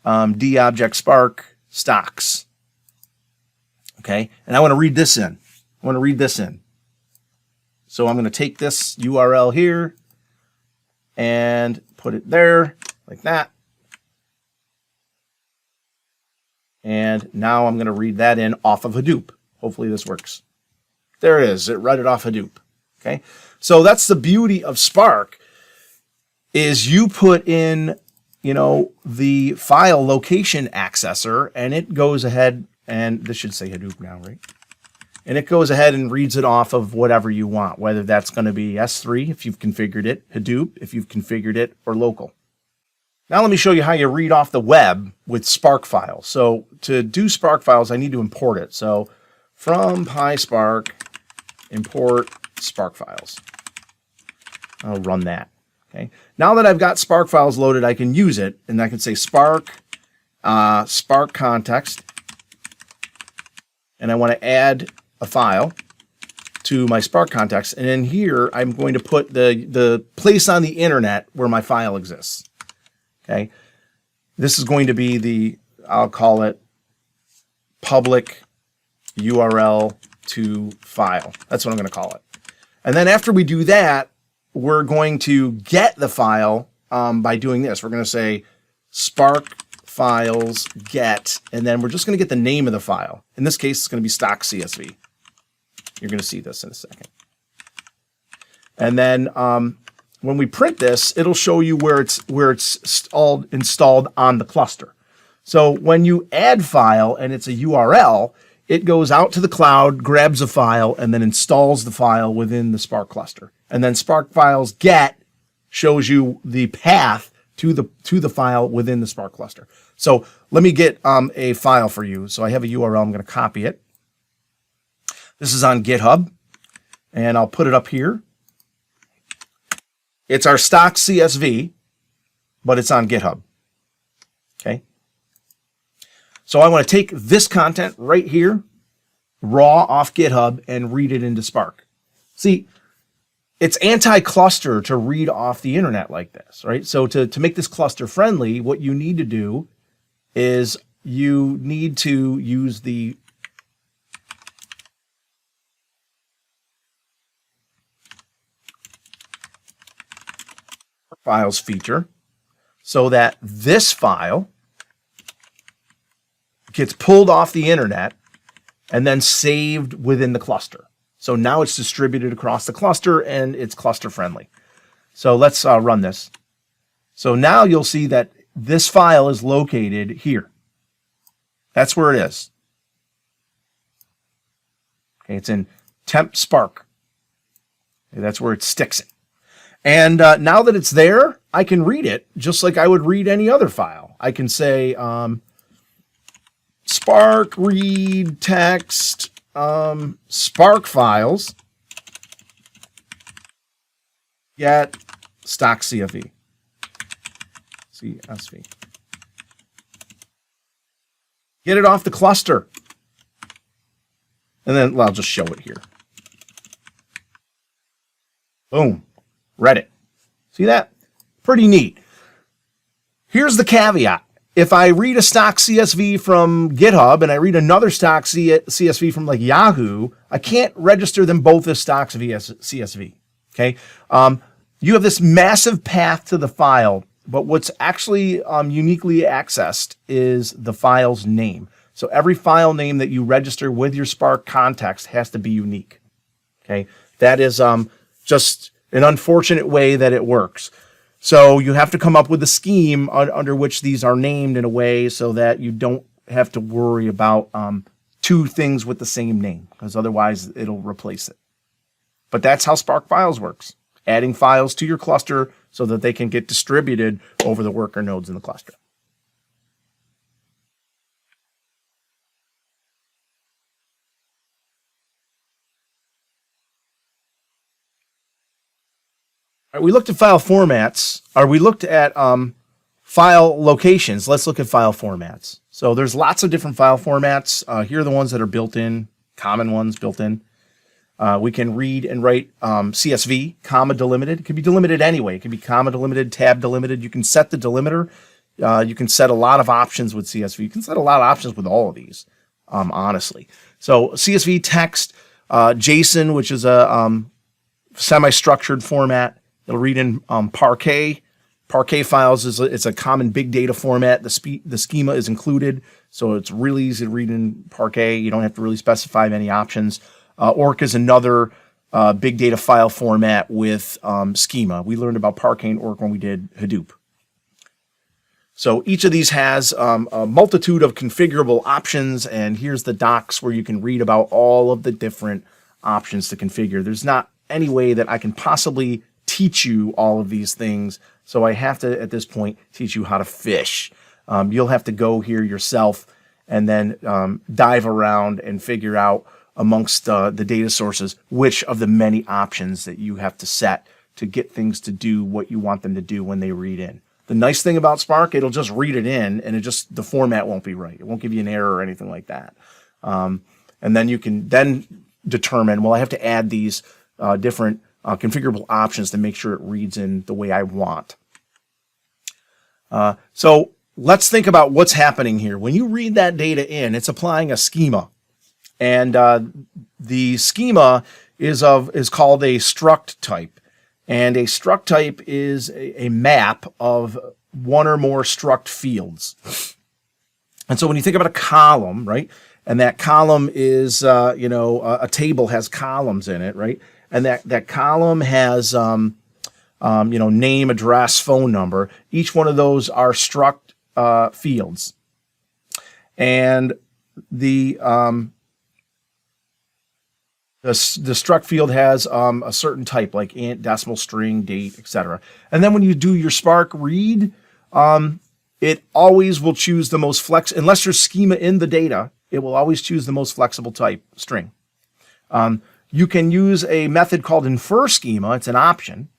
D object spark, stocks. Okay. And I want to read this in. So I'm going to take this URL here and put it there like that. And now I'm going to read that in off of Hadoop. Hopefully this works. There it is. It read it off Hadoop. Okay. So that's the beauty of Spark, is you put in, the file location accessor, and it goes ahead, and this should say Hadoop now, right? And it goes ahead and reads it off of whatever you want, whether that's going to be S3 if you've configured it, Hadoop if you've configured it, or local. Now let me show you how you read off the web with Spark files. So to do Spark files, I need to import it. So from PySpark, import Spark files. I'll run that. Okay. Now that I've got Spark files loaded, I can use it, and I can say Spark, Spark context, and I want to add a file to my Spark context, and in here I'm going to put the place on the internet where my file exists. Okay. This is going to be I'll call it public URL to file. That's what I'm going to call it. And then after we do that, we're going to get the file by doing this. We're going to say Spark files get, and then we're just going to get the name of the file. In this case, it's going to be stock CSV. You're going to see this in a second. And then when we print this, it'll show you where it's installed on the cluster. So when you add file and it's a URL, it goes out to the cloud, grabs a file, and then installs the file within the Spark cluster. And then Spark files get shows you the path to the file within the Spark cluster. So let me get a file for you. So I have a URL. I'm going to copy it. This is on GitHub, and I'll put it up here. It's our stock CSV, but it's on GitHub. Okay. So I want to take this content right here, raw off GitHub, and read it into Spark. See, it's anti-cluster to read off the internet like this, right? So to make this cluster friendly, what you need to do is you need to use the files feature so that this file gets pulled off the internet and then saved within the cluster. So now it's distributed across the cluster and it's cluster friendly. So let's run this. So now you'll see that this file is located here. That's where it is. Okay, it's in temp Spark. Okay, that's where it sticks it. And now that it's there, I can read it just like I would read any other file. I can say Spark read text Spark files get stock CSV. Get it off the cluster. And then I'll just show it here. Boom. Read it. See that? Pretty neat. Here's the caveat. If I read a stock CSV from GitHub and I read another stock CSV from like Yahoo, I can't register them both as stocks via CSV. Okay. You have this massive path to the file, but what's actually uniquely accessed is the file's name. So every file name that you register with your Spark context has to be unique. Okay. That is just an unfortunate way that it works. So you have to come up with a scheme under which these are named in a way so that you don't have to worry about two things with the same name, because otherwise it'll replace it. But that's how Spark Files works, adding files to your cluster so that they can get distributed over the worker nodes in the cluster. All right, we looked at file formats, or we looked at file locations. Let's look at file formats. So there's lots of different file formats. Here are the ones that are built in, common ones built in. We can read and write CSV, comma delimited. It can be delimited anyway. It can be comma delimited, tab delimited. You can set the delimiter. You can set a lot of options with CSV. You can set a lot of options with all of these, honestly. So CSV text, JSON, which is a semi-structured format. It'll read in Parquet. Parquet files it's a common big data format. The schema is included, so it's really easy to read in Parquet. You don't have to really specify many options. Orc is another big data file format with schema. We learned about Parquet and Orc when we did Hadoop. So each of these has a multitude of configurable options, and here's the docs where you can read about all of the different options to configure. There's not any way that I can possibly teach you all of these things, so I have to, at this point, teach you how to fish. You'll have to go here yourself and then dive around and figure out amongst the data sources which of the many options that you have to set to get things to do what you want them to do when they read in. The nice thing about Spark, it'll just read it in, and the format won't be right. It won't give you an error or anything like that. And then you can then determine, well, I have to add these different configurable options to make sure it reads in the way I want. So let's think about what's happening here. When you read that data in, it's applying a schema. And the schema is called a struct type. And a struct type is a map of one or more struct fields. And so when you think about a column, right, and that column is, a table has columns in it, right? And that column has, name, address, phone number. Each one of those are struct fields. And the struct field has a certain type, like int, decimal, string, date, etc. And then when you do your Spark read, it always will choose the most unless there's schema in the data, it will always choose the most flexible type, string. You can use a method called infer schema. It's an option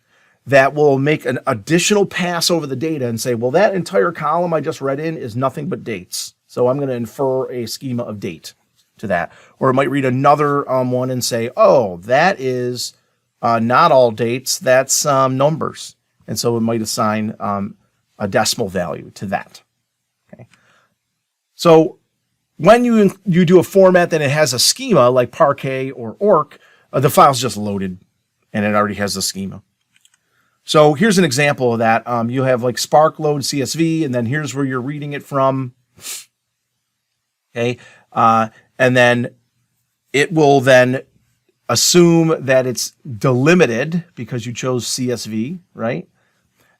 that will make an additional pass over the data and say, well, that entire column I just read in is nothing but dates. So I'm going to infer a schema of date to that. Or it might read another one and say, oh, that is not all dates, that's numbers. And so it might assign a decimal value to that. Okay. So when you do a format that it has a schema like Parquet or Orc, the file's just loaded and it already has the schema. So here's an example of that. You have like Spark load CSV, and then here's where you're reading it from. Okay, and then it will then assume that it's delimited because you chose CSV, right?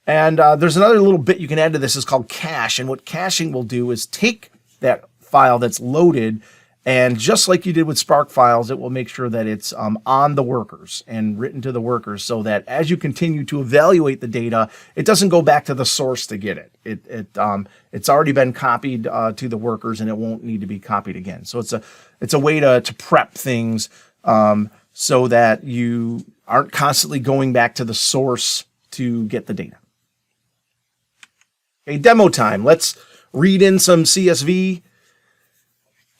And there's another little bit you can add to this. It's called cache, and what caching will do is take that file that's loaded, and just like you did with Spark files, it will make sure that it's on the workers and written to the workers, so that as you continue to evaluate the data, it doesn't go back to the source to get it. It's already been copied to the workers, and it won't need to be copied again. So it's a way to prep things so that you aren't constantly going back to the source to get the data. Okay, demo time. Let's read in some CSV.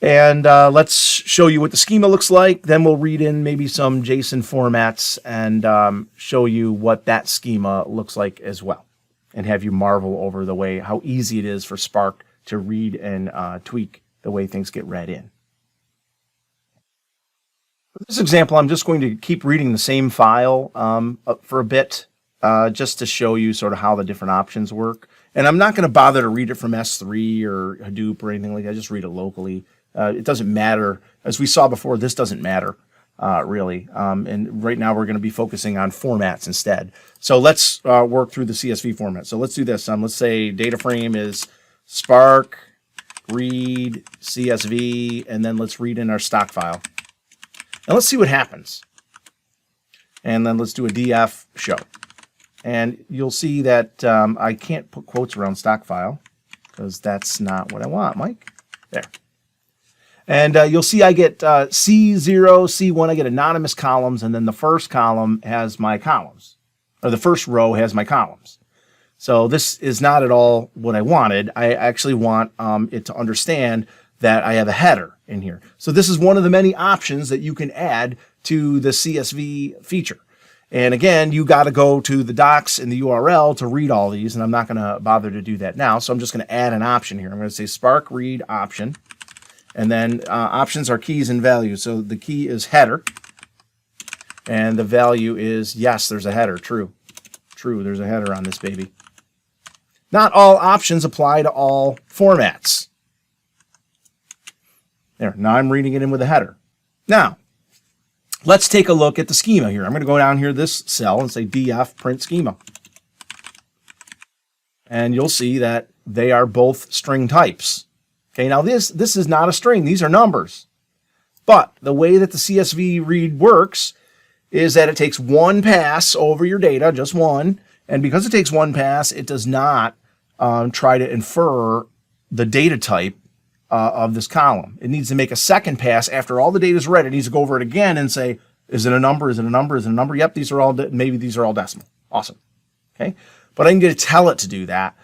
And let's show you what the schema looks like. Then we'll read in maybe some JSON formats and show you what that schema looks like as well. And have you marvel over the way, how easy it is for Spark to read and tweak the way things get read in. For this example, I'm just going to keep reading the same file for a bit, just to show you sort of how the different options work. And I'm not going to bother to read it from S3 or Hadoop or anything like that. Just read it locally. It doesn't matter. As we saw before, this doesn't matter, really. And right now we're going to be focusing on formats instead. So let's work through the CSV format. So let's do this. Let's say data frame is Spark, read, CSV, and then let's read in our stock file. And let's see what happens. And then let's do a df show. And you'll see that I can't put quotes around stock file because that's not what I want, Mike. There. And you'll see I get C0, C1, I get anonymous columns, and then the first column has my columns, or the first row has my columns. So this is not at all what I wanted. I actually want it to understand that I have a header in here. So this is one of the many options that you can add to the CSV feature. And again, you got to go to the docs in the URL to read all these, and I'm not going to bother to do that now. So I'm just going to add an option here. I'm going to say Spark read option. And then options are keys and values. So the key is header. And the value is, yes, there's a header. True. True, there's a header on this baby. Not all options apply to all formats. There, now I'm reading it in with a header. Now, let's take a look at the schema here. I'm going to go down here this cell and say df print schema. And you'll see that they are both string types. Okay, now this is not a string. These are numbers. But the way that the CSV read works is that it takes one pass over your data, just one. And because it takes one pass, it does not try to infer the data type of this column. It needs to make a second pass after all the data is read. It needs to go over it again and say, is it a number? Is it a number? Is it a number? Yep, these are all, maybe these are all decimal. Awesome. Okay, but I need to tell it to do that.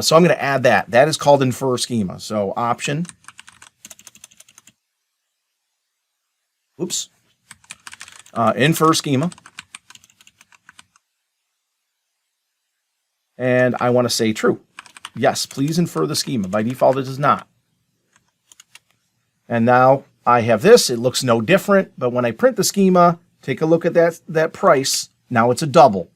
So I'm going to add that. That is called infer schema. So option, infer schema. And I want to say true. Yes, please infer the schema. By default, it does not. And now I have this. It looks no different. But when I print the schema, take a look at that price. Now it's a double.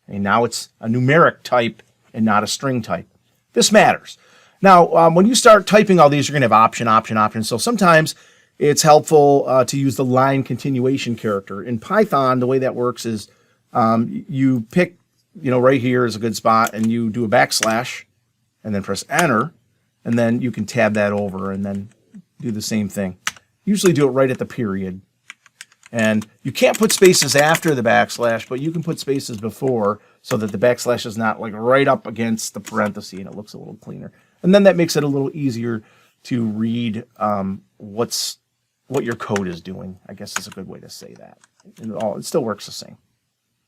And now it's a numeric type and not a string type. This matters. Now, when you start typing all these, you're going to have option, option, option. So sometimes it's helpful to use the line continuation character. In Python, the way that works is you pick, right here is a good spot, and you do a backslash, and then press enter, and then you can tab that over and then do the same thing. Usually do it right at the period. And you can't put spaces after the backslash, but you can put spaces before so that the backslash is not like right up against the parenthesis and it looks a little cleaner. And then that makes it a little easier to read what your code is doing, I guess is a good way to say that. And it still works the same.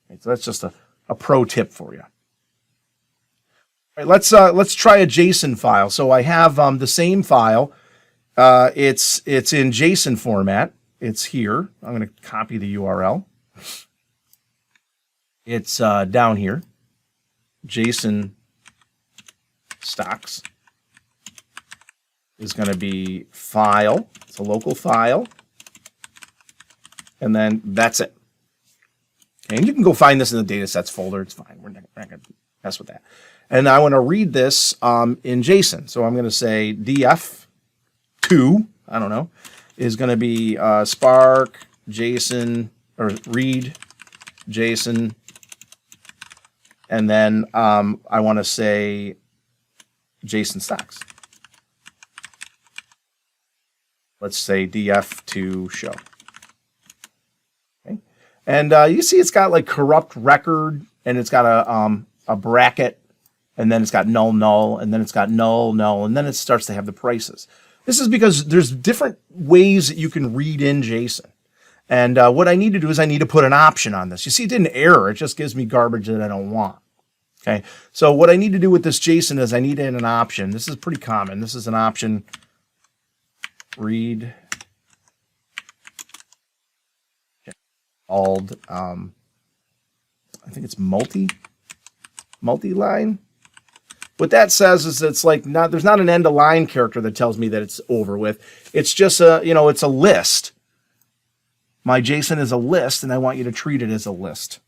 Okay, so that's just a pro tip for you. All right, let's try a JSON file. So I have the same file. It's in JSON format. It's here. I'm going to copy the URL. It's down here. JSON stocks is going to be file. It's a local file. And then that's it. Okay, and you can go find this in the datasets folder. It's fine. We're not going to mess with that. And I want to read this in JSON. So I'm going to say df2, I don't know, is going to be Spark JSON or read JSON. And then I want to say JSON stocks. Let's say df2 show. Okay. And you see it's got like corrupt record, and it's got a bracket, and then it's got null, null, and then it's got null, null, and then it starts to have the prices. This is because there's different ways that you can read in JSON. And what I need to do is I need to put an option on this. You see, it didn't error. It just gives me garbage that I don't want. Okay. So what I need to do with this JSON is I need in an option. This is pretty common. This is an option read called, I think it's multi-line. What that says is it's like there's not an end of line character that tells me that it's over with. It's just it's a list. My JSON is a list, and I want you to treat it as a list.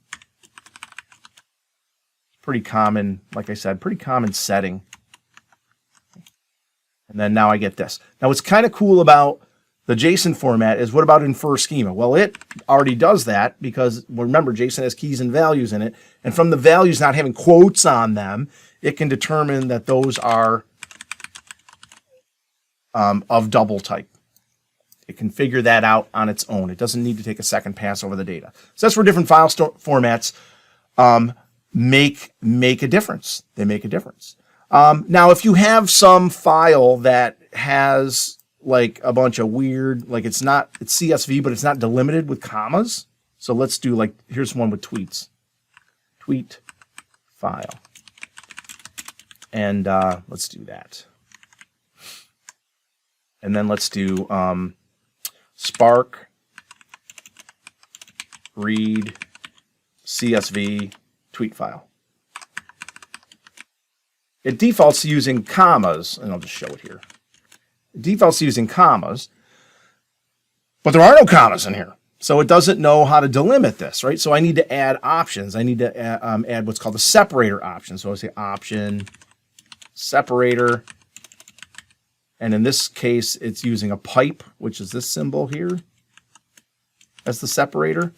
Pretty common, like I said, pretty common setting. And then now I get this. Now what's kind of cool about the JSON format is what about infer schema? Well, it already does that because, remember, JSON has keys and values in it. And from the values not having quotes on them, it can determine that those are of double type. It can figure that out on its own. It doesn't need to take a second pass over the data. So that's where different file formats make a difference. They make a difference. Now, if you have some file that has like a bunch of weird, like it's CSV, but it's not delimited with commas. So let's do like, here's one with tweets. Tweet file. And let's do that. And then let's do Spark read CSV tweet file. It defaults to using commas, and I'll just show it here. It defaults to using commas, but there are no commas in here. So it doesn't know how to delimit this, right? So I need to add options. I need to add what's called a separator option. So I say option separator. And in this case, it's using a pipe, which is this symbol here as the separator.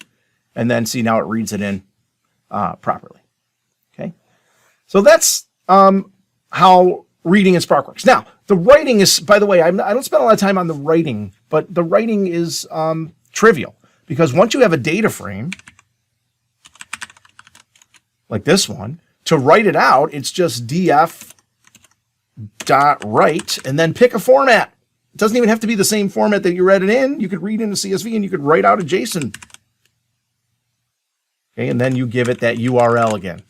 And then see, now it reads it in properly. Okay. So that's how reading in Spark works. Now, the writing is, by the way, I don't spend a lot of time on the writing, but the writing is trivial because once you have a data frame like this one, to write it out, it's just df.write and then pick a format. It doesn't even have to be the same format that you read it in. You could read in a CSV and you could write out a JSON. Okay, and then you give it that URL again.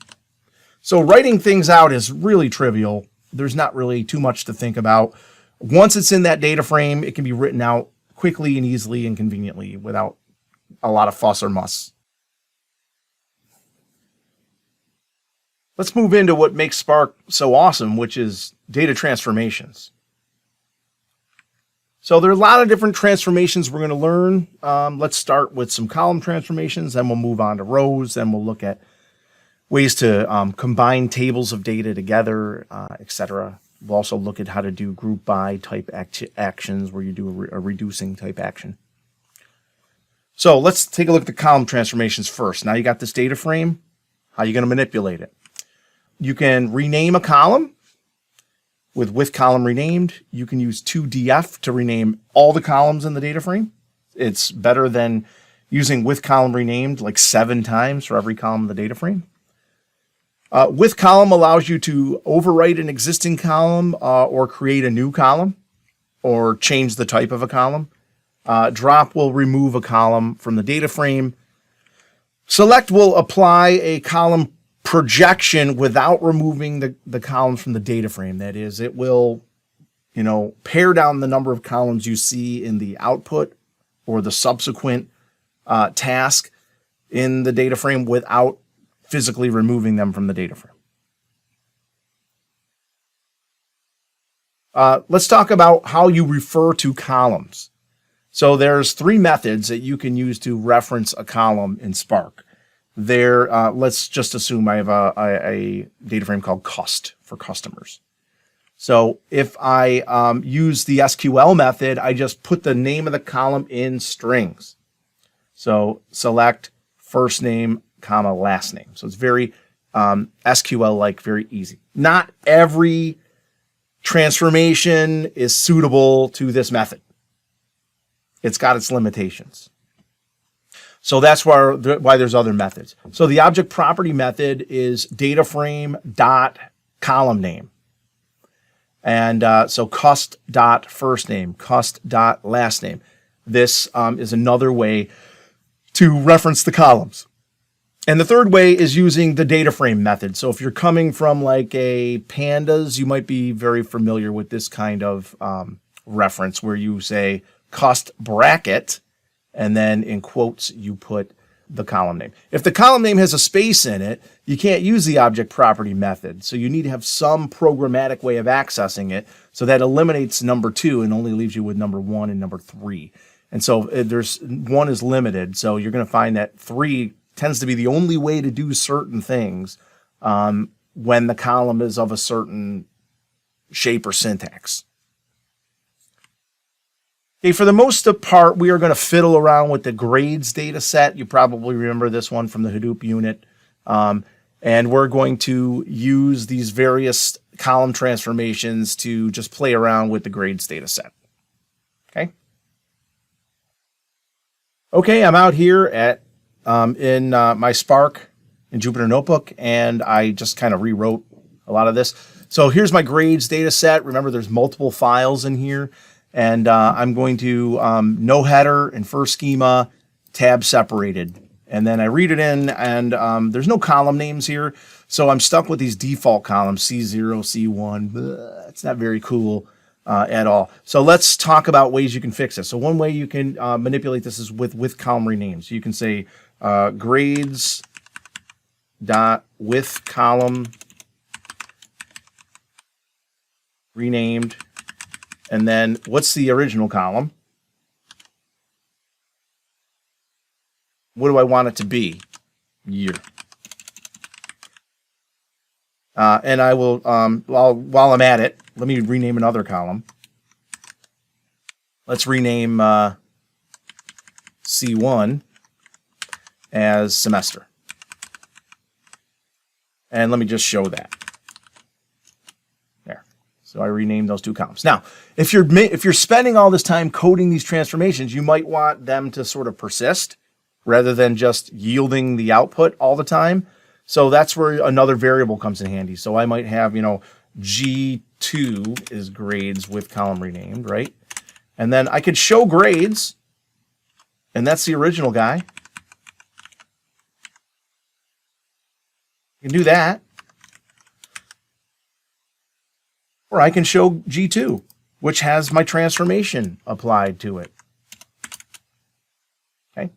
So writing things out is really trivial. There's not really too much to think about. Once it's in that data frame, it can be written out quickly and easily and conveniently without a lot of fuss or muss. Let's move into what makes Spark so awesome, which is data transformations. So there are a lot of different transformations we're going to learn. Let's start with some column transformations, then we'll move on to rows, then we'll look at ways to combine tables of data together, etc. We'll also look at how to do group by type actions where you do a reducing type action. So let's take a look at the column transformations first. Now you got this data frame. How are you going to manipulate it? You can rename a column with column renamed. You can use 2df to rename all the columns in the data frame. It's better than using with column renamed like 7 times for every column in the data frame. With column allows you to overwrite an existing column or create a new column or change the type of a column. Drop will remove a column from the data frame. Select will apply a column projection without removing the columns from the data frame. That is, it will, pare down the number of columns you see in the output or the subsequent task in the data frame without physically removing them from the data frame. Let's talk about how you refer to columns. So there's 3 methods that you can use to reference a column in Spark. Let's just assume I have a data frame called cust for customers. So if I use the SQL method, I just put the name of the column in strings. So select first name, comma, last name. So it's very SQL-like, very easy. Not every transformation is suitable to this method. It's got its limitations. So that's why there's other methods. So the object property method is data frame dot column name. And so cust dot first name, cust dot last name. This is another way to reference the columns. And the third way is using the data frame method. So if you're coming from like a pandas, you might be very familiar with this kind of reference where you say cust bracket, and then in quotes, you put the column name. If the column name has a space in it, you can't use the object property method. So you need to have some programmatic way of accessing it. So that eliminates number 2 and only leaves you with number 1 and number 3. And so there's 1 is limited. So you're going to find that 3 tends to be the only way to do certain things when the column is of a certain shape or syntax. Okay, for the most part, we are going to fiddle around with the grades data set. You probably remember this one from the Hadoop unit. And we're going to use these various column transformations to just play around with the grades data set. Okay. Okay, I'm out here at in my Spark in Jupyter Notebook, and I just kind of rewrote a lot of this. So here's my grades data set. Remember, there's multiple files in here. And I'm going to no header and first schema, tab separated. And then I read it in, and there's no column names here. So I'm stuck with these default columns, C0, C1. It's not very cool at all. So let's talk about ways you can fix this. So one way you can manipulate this is with column renames. So you can say grades dot with column renamed. And then what's the original column? What do I want it to be? Year. And I will, while I'm at it, let me rename another column. Let's rename C1 as semester. And let me just show that. So I renamed those 2 columns. Now, if you're spending all this time coding these transformations, you might want them to sort of persist rather than just yielding the output all the time. So that's where another variable comes in handy. So I might have, G2 is grades with column renamed, right? And then I could show grades, and that's the original guy. You can do that. Or I can show G2, which has my transformation applied to it. Okay,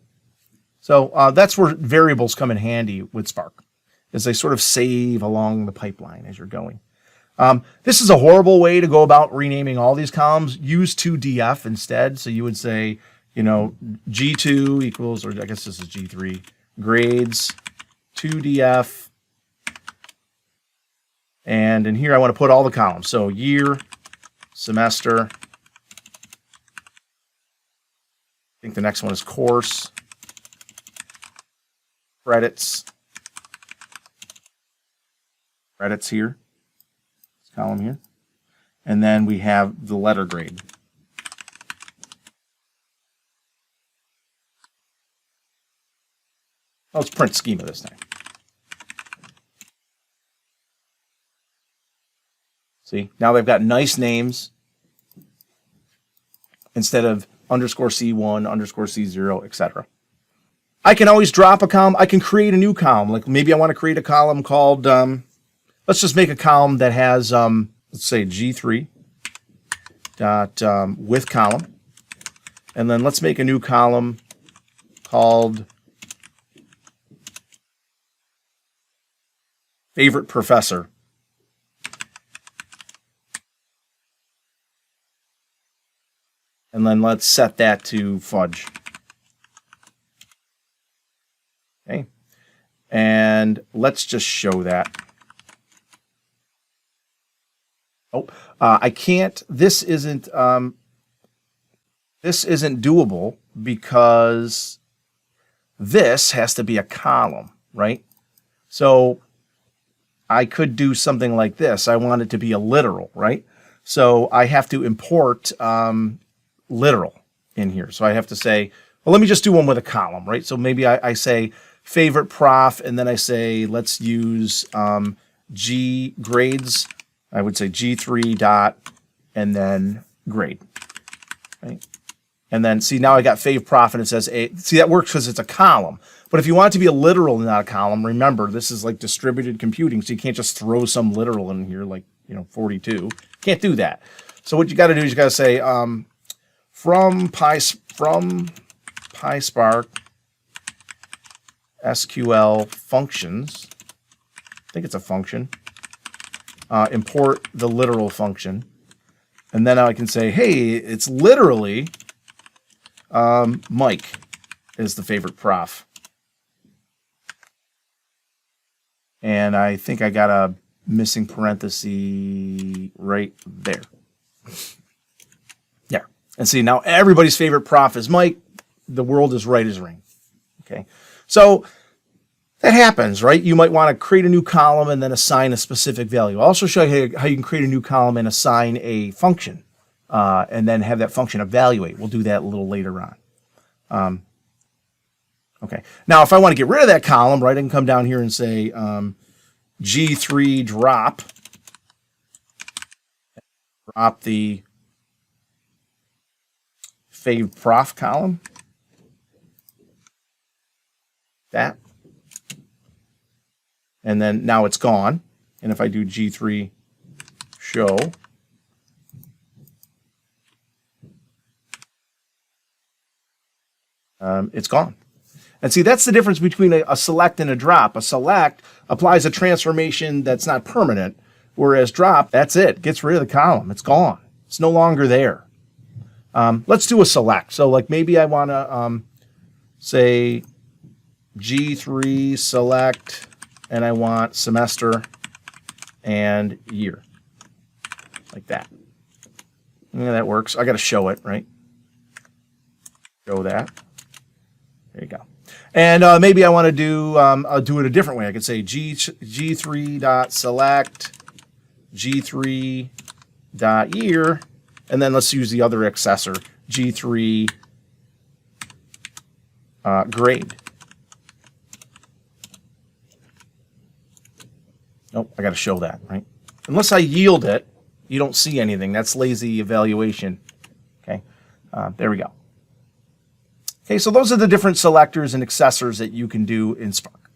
so that's where variables come in handy with Spark, is they sort of save along the pipeline as you're going. This is a horrible way to go about renaming all these columns. Use 2df instead. So you would say, G2 equals, or I guess this is G3, grades 2df. And in here, I want to put all the columns. So year, semester. I think the next one is course, credits. Credits here, this column here. And then we have the letter grade. Let's print schema this time. See, now they've got nice names instead of underscore C1, underscore C0, etc. I can always drop a column. I can create a new column. Like maybe I want to create a column called, let's just make a column that has, let's say G3 dot with column. And then let's make a new column called favorite professor. And then let's set that to fudge. Okay. And let's just show that. Oh, I can't, this isn't doable because this has to be a column, right? So I could do something like this. I want it to be a literal, right? So I have to import literal in here. So I have to say, well, let me just do one with a column, right? So maybe I say favorite prof, and then I say, let's use G grades. I would say G3 dot, and then grade, right? And then see, now I got fav prof, and it says a. See, that works because it's a column. But if you want it to be a literal, not a column, remember, this is like distributed computing, so you can't just throw some literal in here like, 42. Can't do that. So what you got to do is you got to say from PySpark SQL functions. I think it's a function. Import the literal function, and then I can say, hey, it's literally Mike is the favorite prof. And I think I got a missing parenthesis right there. Yeah. And see, now everybody's favorite prof is Mike. The world is right as rain. Okay. So that happens, right? You might want to create a new column and then assign a specific value. I'll also show you how you can create a new column and assign a function and then have that function evaluate. We'll do that a little later on. Okay. Now, if I want to get rid of that column, right, I can come down here and say G3 drop the fav prof column. That. And then now it's gone. And if I do G3 show, it's gone. And see, that's the difference between a select and a drop. A select applies a transformation that's not permanent, whereas drop, that's it. Gets rid of the column. It's gone. It's no longer there. Let's do a select. So like maybe I want to say G3 select, and I want semester and year. Like that. Yeah, that works. I got to show it, right? Show that. There you go. And maybe I want to do, I'll do it a different way. I could say G3 dot select G3 dot year, and then let's use the other accessor, G3 grade. Nope, I got to show that, right? Unless I yield it, you don't see anything. That's lazy evaluation. Okay, there we go. Okay, so those are the different selectors and accessors that you can do in Spark.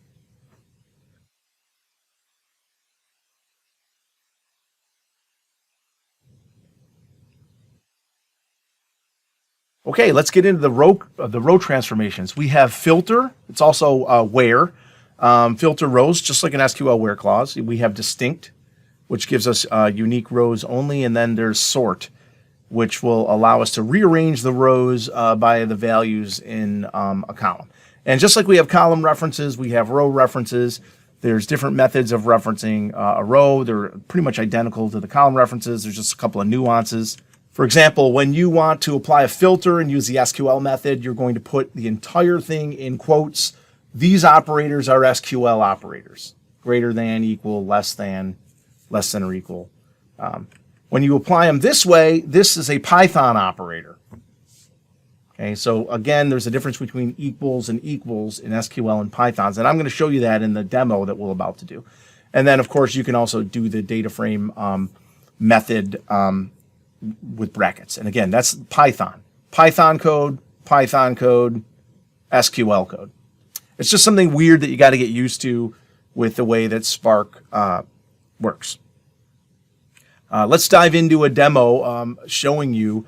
Okay, let's get into the row transformations. We have filter. It's also where. Filter rows, just like an SQL where clause. We have distinct, which gives us unique rows only, and then there's sort, which will allow us to rearrange the rows by the values in a column. And just like we have column references, we have row references. There's different methods of referencing a row. They're pretty much identical to the column references. There's just a couple of nuances. For example, when you want to apply a filter and use the SQL method, you're going to put the entire thing in quotes. These operators are SQL operators. Greater than, equal, less than or equal. When you apply them this way, this is a Python operator. Okay, so again, there's a difference between equals and equals in SQL and Pythons, and I'm going to show you that in the demo that we're about to do. And then, of course, you can also do the data frame method with brackets. And again, that's Python. Python code, SQL code. It's just something weird that you got to get used to with the way that Spark works. Let's dive into a demo showing you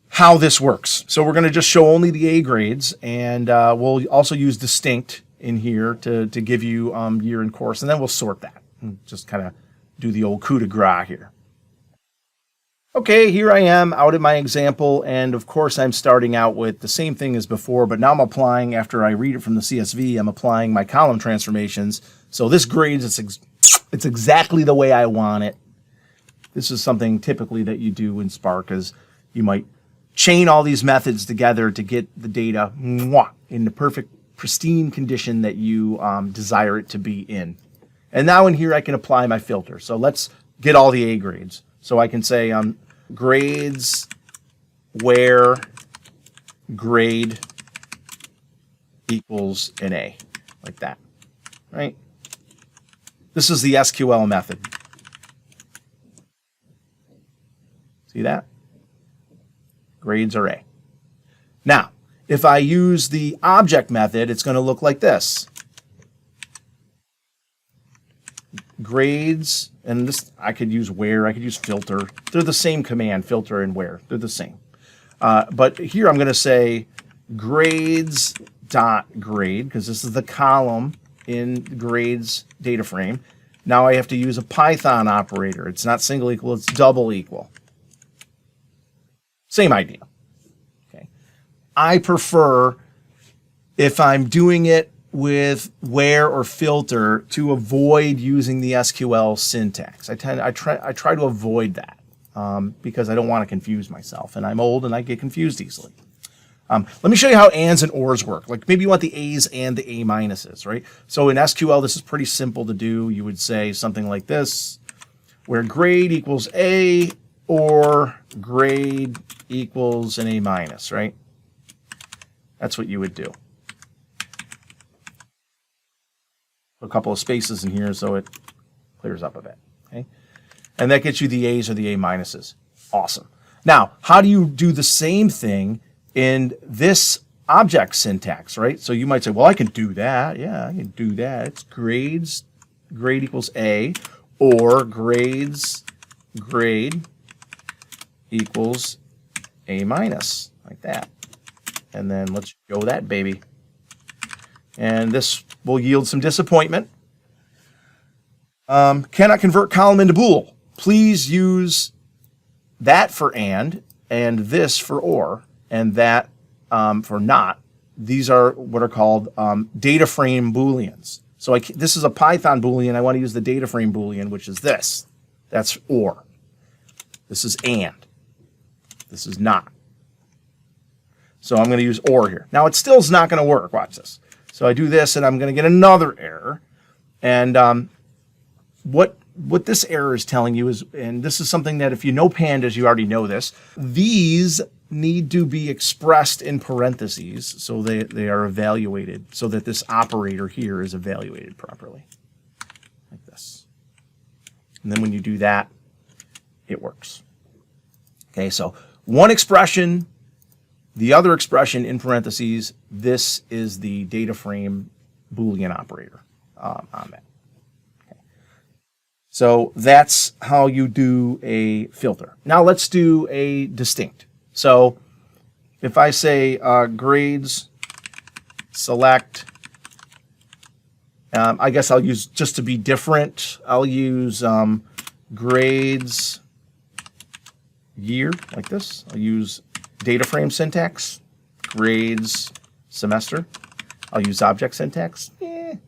how this works. So we're going to just show only the A grades, and we'll also use distinct in here to give you year and course, and then we'll sort that and just kind of do the old coup de grace here. Okay, here I am out at my example, and of course I'm starting out with the same thing as before, but now I'm applying, after I read it from the CSV, I'm applying my column transformations. So this grades, it's exactly the way I want it. This is something typically that you do in Spark, is you might chain all these methods together to get the data in the perfect, pristine condition that you desire it to be in. And now in here I can apply my filter. So let's get all the A grades. So I can say grades where grade equals an A, like that, right? This is the SQL method. See that? Grades are A. Now, if I use the object method, it's going to look like this. Grades, and this, I could use where, I could use filter. They're the same command, filter and where. They're the same. But here I'm going to say grades dot grade, because this is the column in grades data frame. Now I have to use a Python operator. It's not single equal, it's double equal. Same idea. Okay. I prefer, if I'm doing it with where or filter, to avoid using the SQL syntax. I try to avoid that because I don't want to confuse myself, and I'm old and I get confused easily. Let me show you how ands and ors work. Like maybe you want the A's and the A minuses, right? So in SQL, this is pretty simple to do. You would say something like this, where grade equals A or grade equals an A minus, right? That's what you would do. A couple of spaces in here so it clears up a bit, okay? And that gets you the A's or the A minuses. Awesome. Now, how do you do the same thing in this object syntax, right? So you might say, well, I can do that. Yeah, I can do that. It's grades, grade equals A, or grades, grade equals A minus, like that. And then let's go that baby. And this will yield some disappointment. Cannot convert column into bool. Please use that for and this for or, and that for not. These are what are called data frame booleans. So this is a Python boolean. I want to use the data frame boolean, which is this. That's or. This is and. This is not. So I'm going to use or here. Now it still is not going to work. Watch this. So I do this, and I'm going to get another error. And what this error is telling you is, and this is something that if you know pandas, you already know this, these need to be expressed in parentheses so they are evaluated, so that this operator here is evaluated properly, like this. And then when you do that, it works. Okay, so one expression, the other expression in parentheses, this is the data frame Boolean operator on that. Okay. So that's how you do a filter. Now let's do a distinct. So if I say grades select, I guess I'll use, just to be different, I'll use grades year, like this. I'll use data frame syntax, grades semester. I'll use object syntax,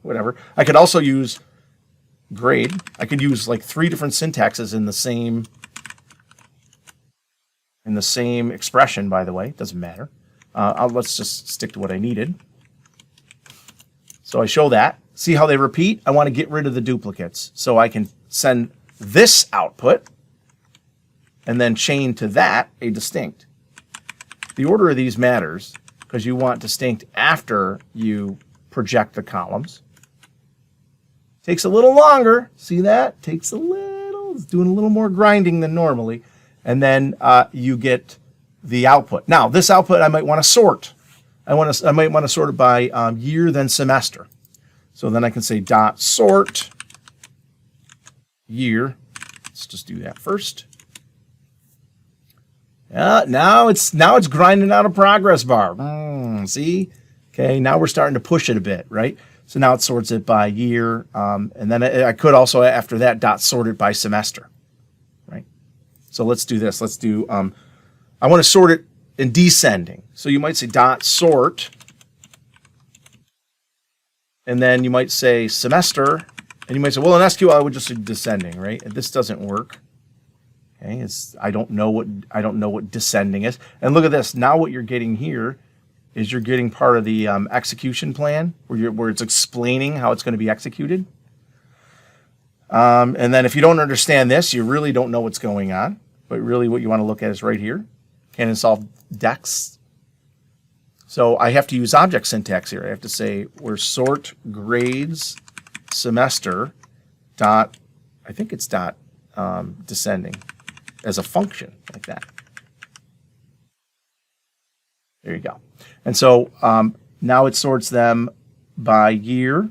whatever. I could also use grade. I could use like 3 different syntaxes in the same expression, by the way. It doesn't matter. Let's just stick to what I needed. So I show that. See how they repeat? I want to get rid of the duplicates. So I can send this output and then chain to that a distinct. The order of these matters because you want distinct after you project the columns. Takes a little longer. See that? Takes a little. It's doing a little more grinding than normally. And then you get the output. Now, this output I might want to sort. I might want to sort it by year, then semester. So then I can say dot sort year. Let's just do that first. Now it's grinding out a progress bar. See? Okay, now we're starting to push it a bit, right? So now it sorts it by year, and then I could also, after that, dot sort it by semester, right? So let's do this. Let's do, I want to sort it in descending. So you might say dot sort, and then you might say semester, and you might say, well, in SQL, I would just do descending, right? And this doesn't work. Okay, I don't know what descending is. And look at this. Now what you're getting here is you're getting part of the execution plan where it's explaining how it's going to be executed. And then if you don't understand this, you really don't know what's going on. But really what you want to look at is right here. Can solve dex. So I have to use object syntax here. I have to say we're sort grades semester dot, I think it's dot descending as a function like that. There you go. And so now it sorts them by year,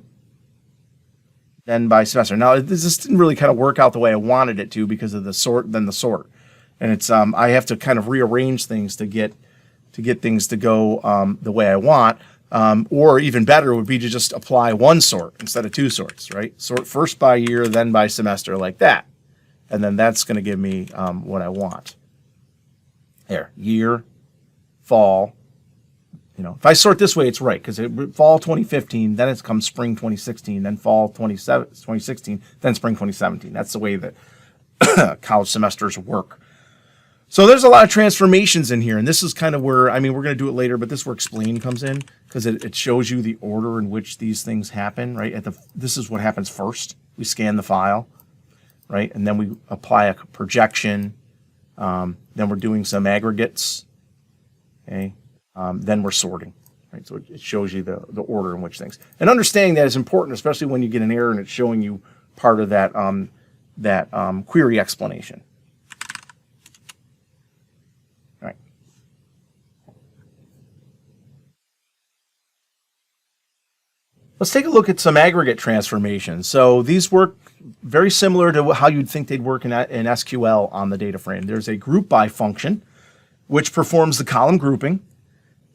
then by semester. Now this didn't really kind of work out the way I wanted it to because of the sort, then the sort. And it's I have to kind of rearrange things to get things to go the way I want. Or even better would be to just apply one sort instead of two sorts, right? Sort first by year, then by semester like that. And then that's going to give me what I want. There, year, fall. You know, if I sort this way, it's right, because fall 2015, then it comes spring 2016, then fall 2016, then spring 2017. That's the way that college semesters work. So there's a lot of transformations in here, and this is kind of where, I mean, we're going to do it later, but this is where explain comes in, because it shows you the order in which these things happen, right? This is what happens first. We scan the file, right? And then we apply a projection. Then we're doing some aggregates, okay? Then we're sorting, right? So it shows you the order in which things. And understanding that is important, especially when you get an error and it's showing you part of that, query explanation. All right. Let's take a look at some aggregate transformations. So these work very similar to how you'd think they'd work in SQL on the data frame. There's a group by function, which performs the column grouping.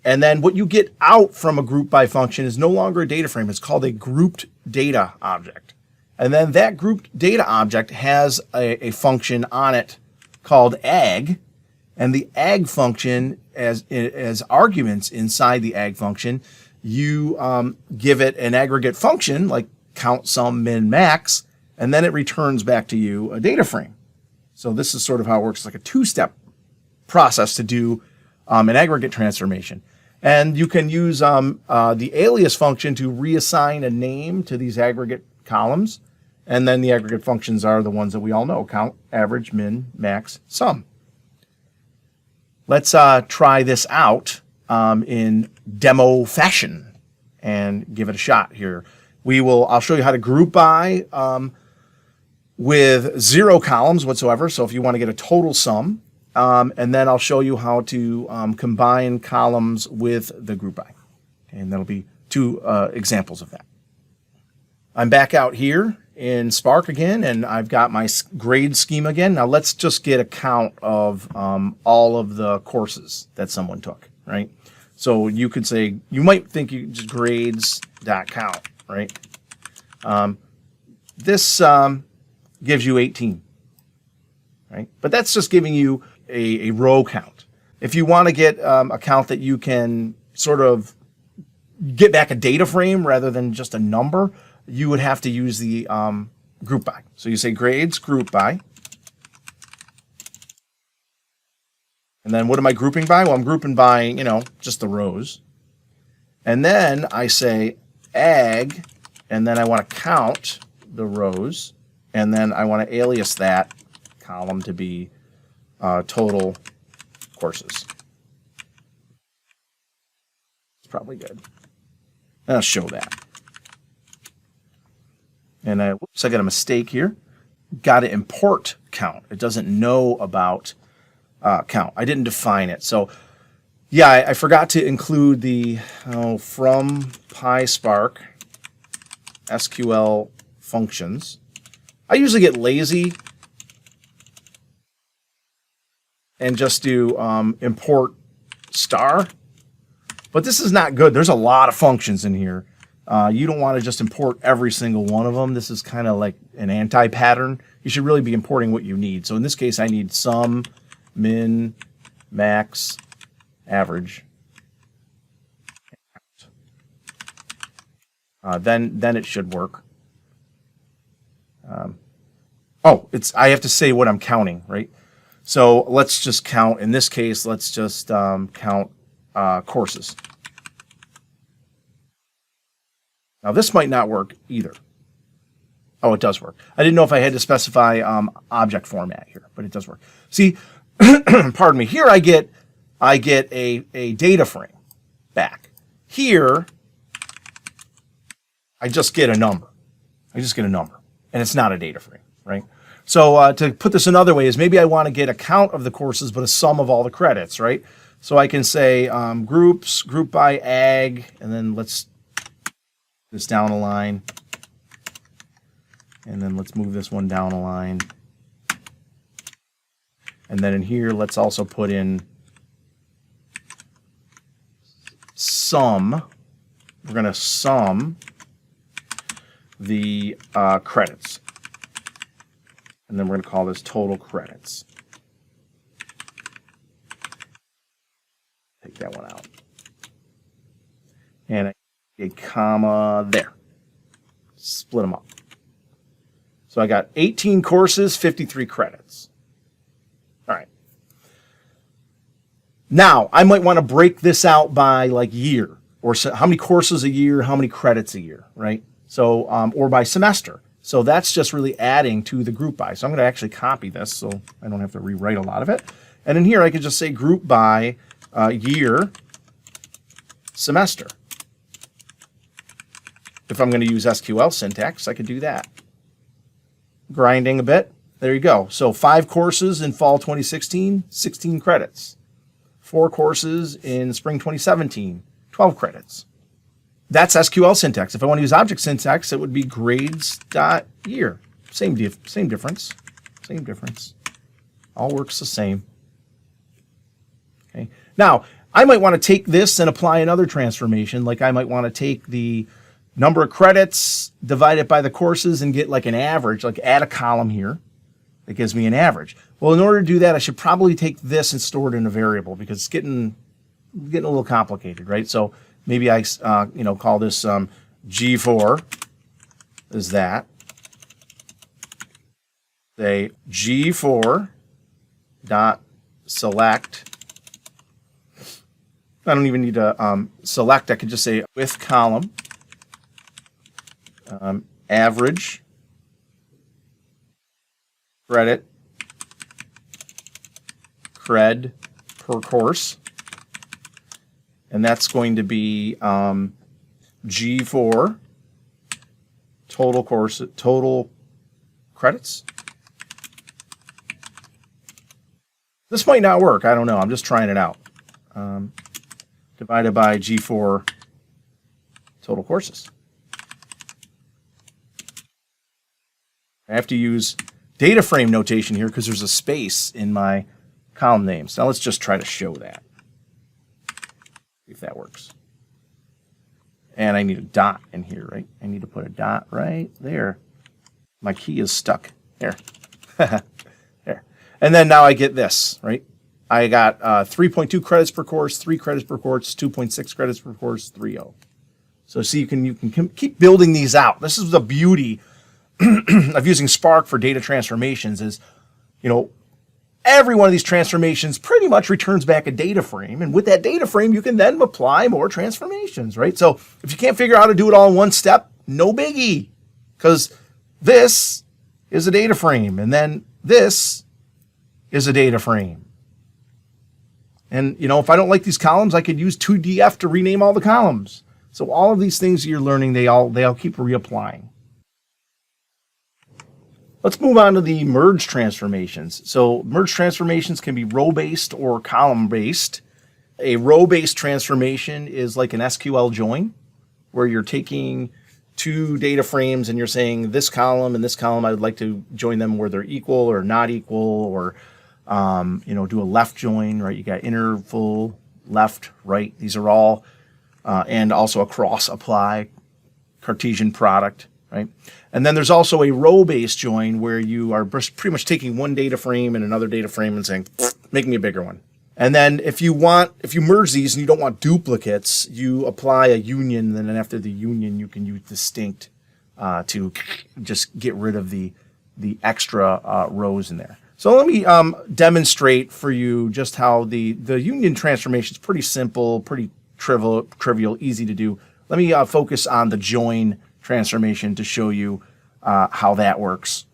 And then what you get out from a group by function is no longer a data frame. It's called a grouped data object. And then that grouped data object has a function on it called ag. And the ag function, as arguments inside the ag function, you give it an aggregate function like count, sum, min, max, and then it returns back to you a data frame. So this is sort of how it works. It's like a two-step process to do an aggregate transformation. And you can use the alias function to reassign a name to these aggregate columns. And then the aggregate functions are the ones that we all know: count, average, min, max, sum. Let's try this out in demo fashion and give it a shot here. I'll show you how to group by with 0 columns whatsoever. So if you want to get a total sum, and then I'll show you how to combine columns with the group by. And that'll be 2 examples of that. I'm back out here in Spark again, and I've got my grade scheme again. Now let's just get a count of all of the courses that someone took, right? So you could say, you might think you just grades.count, right? This gives you 18, right? But that's just giving you a row count. If you want to get a count that you can sort of get back a data frame rather than just a number, you would have to use the group by. So you say grades group by. And then what am I grouping by? Well, I'm grouping by, just the rows. And then I say ag, and then I want to count the rows, and then I want to alias that column to be total courses. It's probably good. And I'll show that. And whoops, I got a mistake here. Got to import count. It doesn't know about count. I didn't define it. So Yeah, I forgot to include the from PySpark SQL functions. I usually get lazy and just do import star, but this is not good. There's a lot of functions in here. You don't want to just import every single one of them. This is kind of like an anti-pattern. You should really be importing what you need. So in this case, I need sum, min, max, average. Then it should work. I have to say what I'm counting, right? So let's just count. In this case, let's just count courses. Now this might not work either. Oh, it does work. I didn't know if I had to specify object format here, but it does work. See, pardon me. Here I get a data frame back. Here, I just get a number. And it's not a data frame, right? So to put this another way is maybe I want to get a count of the courses, but a sum of all the credits, right? So I can say groups, group by ag, and then let's this down a line. And then let's move this one down a line. And then in here, let's also put in sum. We're going to sum the credits. And then we're going to call this total credits. Take that one out. And a comma there. Split them up. So I got 18 courses, 53 credits. All right. Now, I might want to break this out by like year, or how many courses a year, how many credits a year, right? So, or by semester. So that's just really adding to the group by. So I'm going to actually copy this so I don't have to rewrite a lot of it. And in here, I could just say group by year, semester. If I'm going to use SQL syntax, I could do that. Grinding a bit. There you go. So 5 courses in fall 2016, 16 credits. 4 courses in spring 2017, 12 credits. That's SQL syntax. If I want to use object syntax, it would be grades.year. Same difference. Same difference. All works the same. Okay. Now, I might want to take this and apply another transformation. Like I might want to take the number of credits, divide it by the courses, and get like an average, like add a column here that gives me an average. Well, in order to do that, I should probably take this and store it in a variable because it's getting a little complicated, right? So maybe I call this G4 is that. Say G4 dot select. I don't even need to select. I could just say with column. Average credit cred per course, and that's going to be G4 total credits. This might not work. I don't know. I'm just trying it out. Divided by G4 total courses. I have to use data frame notation here because there's a space in my column names. Now let's just try to show that. See if that works. And I need a dot in here, right? I need to put a dot right there. My key is stuck. There. There. And then now I get this, right? I got 3.2 credits per course, 3 credits per course, 2.6 credits per course, 3.0. So see, you can keep building these out. This is the beauty of using Spark for data transformations is, every one of these transformations pretty much returns back a data frame. And with that data frame, you can then apply more transformations, right? So if you can't figure out how to do it all in one step, no biggie, because this is a data frame. And then this is a data frame. And, if I don't like these columns, I could use 2DF to rename all the columns. So all of these things you're learning, they all keep reapplying. Let's move on to the merge transformations. So merge transformations can be row-based or column-based. A row-based transformation is like an SQL join, where you're taking two data frames and you're saying this column and this column, I would like to join them where they're equal or not equal, or do a left join, right? You got inner, full, left, right. These are all, and also a cross apply, Cartesian product, right? And then there's also a row-based join where you are pretty much taking one data frame and another data frame and saying, make me a bigger one. And then if you merge these and you don't want duplicates, you apply a union. And then after the union, you can use distinct to just get rid of the extra rows in there. So let me demonstrate for you just how the union transformation is pretty simple, pretty trivial, easy to do. Let me focus on the join transformation to show you how that works.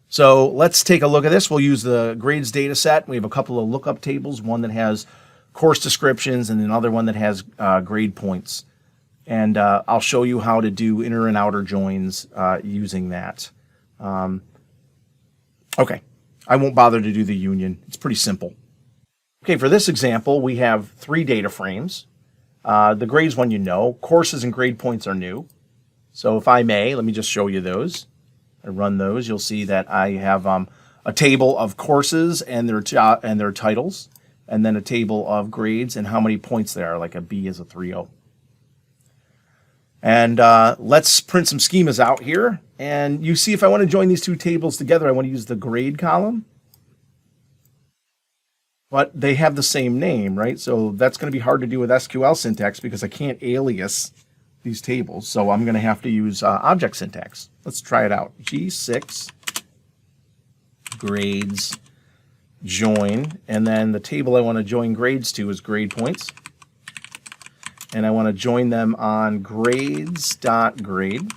So let's take a look at this. We'll use the grades data set. We have a couple of lookup tables, one that has course descriptions and another one that has grade points. And I'll show you how to do inner and outer joins using that. Okay, I won't bother to do the union. It's pretty simple. Okay, for this example, we have 3 data frames. The grades one you know. Courses and grade points are new. So if I may, let me just show you those. I run those, you'll see that I have a table of courses and their titles, and then a table of grades and how many points there are, like a B is a 3.0. And let's print some schemas out here. And you see if I want to join these two tables together, I want to use the grade column. But they have the same name, right? So that's going to be hard to do with SQL syntax because I can't alias these tables. So I'm going to have to use object syntax. Let's try it out. G6 grades join, and then the table I want to join grades to is grade points. And I want to join them on grades.grade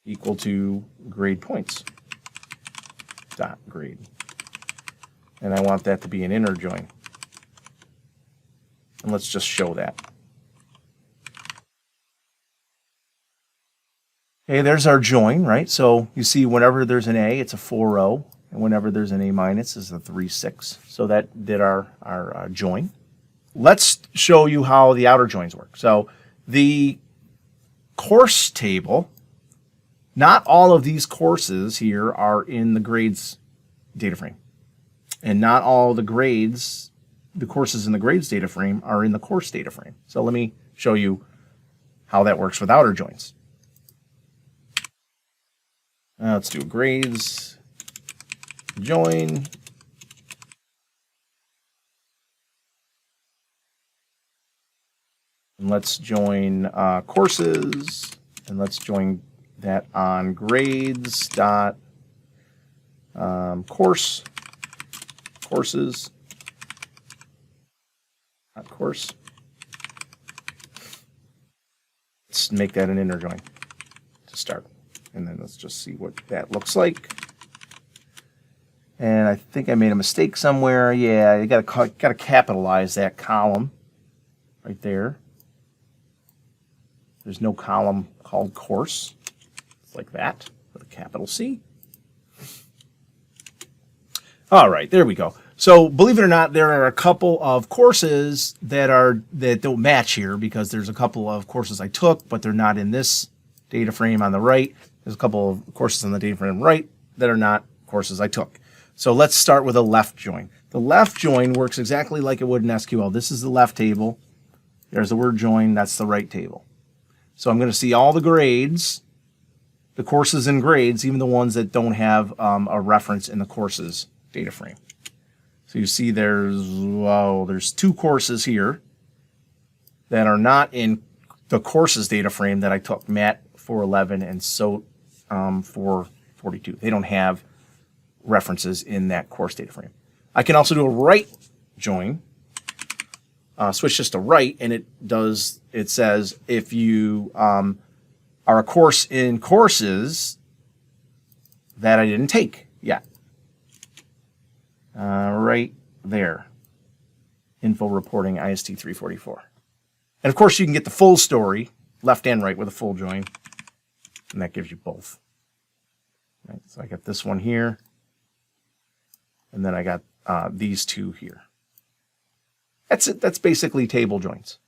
equal to grade points dot grade. And I want that to be an inner join. And let's just show that. Okay, there's our join, right? So you see whenever there's an A, it's a 4.0, and whenever there's an A minus, it's a 3.6. So that did our join. Let's show you how the outer joins work. So the course table, not all of these courses here are in the grades data frame. And not all the grades, the courses in the grades data frame are in the course data frame. So let me show you how that works with outer joins. Let's do grades join. And let's join courses, and let's join that on grades dot courses dot course. Let's make that an inner join to start. And then let's just see what that looks like. And I think I made a mistake somewhere. Yeah, you gotta capitalize that column right there. There's no column called course. It's like that with a capital C. All right, there we go. So believe it or not, there are a couple of courses that don't match here because there's a couple of courses I took, but they're not in this data frame on the right. There's a couple of courses on the data frame right that are not courses I took. So let's start with a left join. The left join works exactly like it would in SQL. This is the left table. There's the word join. That's the right table. So I'm going to see all the grades, the courses and grades, even the ones that don't have a reference in the courses data frame. So you see there's 2 courses here that are not in the courses data frame that I took, Matt 411 and SOT 442. They don't have references in that course data frame. I can also do a right join, switch just to right, and it says if you are a course in courses that I didn't take yet. Right there. Info reporting IST 344. And of course you can get the full story, left and right with a full join, and that gives you both. Right, so I got this one here, and then I got these 2 here. That's it. That's basically table joins.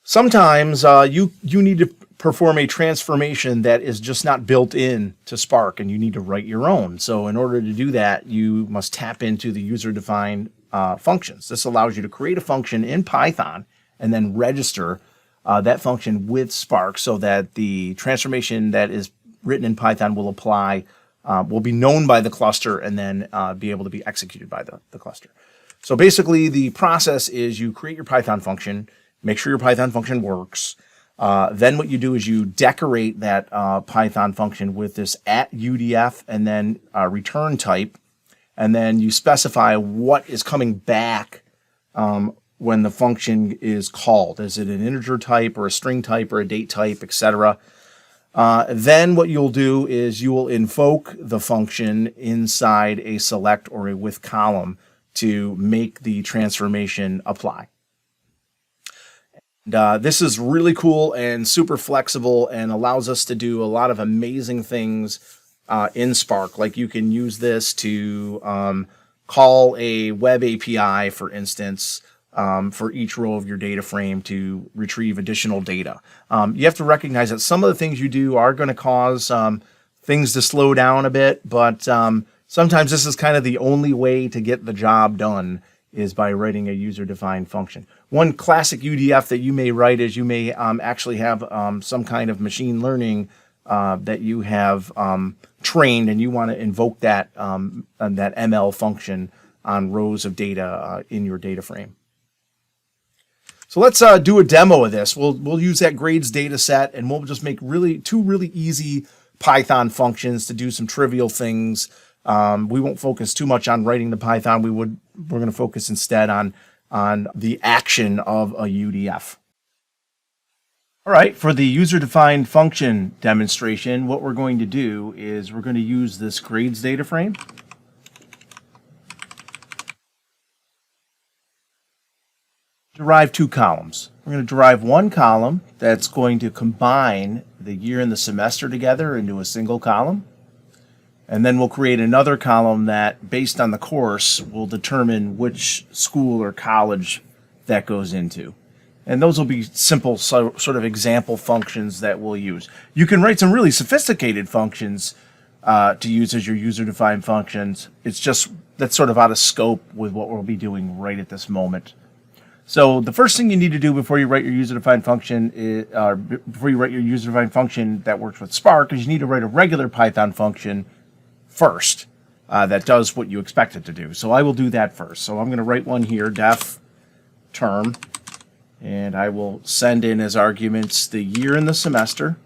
Sometimes you need to perform a transformation that is just not built in to Spark, and you need to write your own. So in order to do that, you must tap into the user-defined functions. This allows you to create a function in Python and then register that function with Spark so that the transformation that is written in Python will apply, will be known by the cluster and then be able to be executed by the cluster. So basically the process is you create your Python function, make sure your Python function works. Then what you do is you decorate that Python function with this @UDF and then return type. And then you specify what is coming back when the function is called. Is it an integer type or a string type or a date type, etc.? Then what you'll do is you will invoke the function inside a select or a with column to make the transformation apply. And, this is really cool and super flexible and allows us to do a lot of amazing things in Spark. Like you can use this to call a web API, for instance, for each row of your data frame to retrieve additional data. You have to recognize that some of the things you do are going to cause things to slow down a bit, but sometimes this is kind of the only way to get the job done is by writing a user-defined function. One classic UDF that you may write is you may actually have some kind of machine learning that you have trained, and you want to invoke that that ML function on rows of data in your data frame. So let's do a demo of this. We'll use that grades data set, and we'll just make two really easy Python functions to do some trivial things. We won't focus too much on writing the Python. We're going to focus instead on the action of a UDF. All right, for the user-defined function demonstration, what we're going to do is we're going to use this grades data frame. Derive two columns. We're going to derive one column that's going to combine the year and the semester together into a single column. And then we'll create another column that, based on the course, will determine which school or college that goes into. And those will be simple sort of example functions that we'll use. You can write some really sophisticated functions to use as your user-defined functions. It's just that's sort of out of scope with what we'll be doing right at this moment. So the first thing you need to do before you write your user-defined function is, before you write your user-defined function that works with Spark, is you need to write a regular Python function first that does what you expect it to do. So I will do that first. So I'm going to write one here, def term, and I will send in as arguments the year and the semester.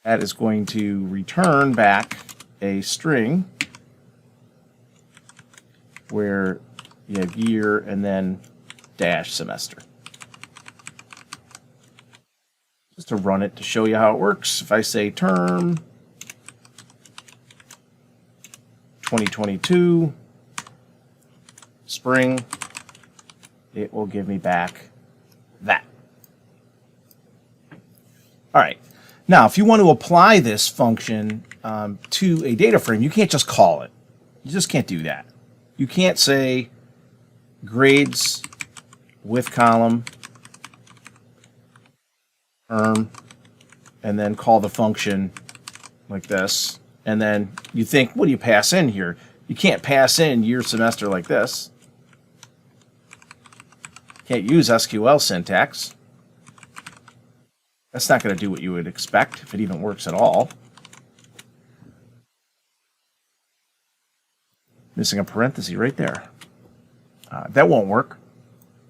That is going to return back a string where you have year and then dash semester. Just to run it to show you how it works. If I say term 2022 spring, it will give me back that. All right. Now, if you want to apply this function to a data frame, you can't just call it. You just can't do that. You can't say grades with column term and then call the function like this. And then you think, what do you pass in here? You can't pass in year semester like this. Can't use SQL syntax. That's not going to do what you would expect, if it even works at all. Missing a parenthesis right there. That won't work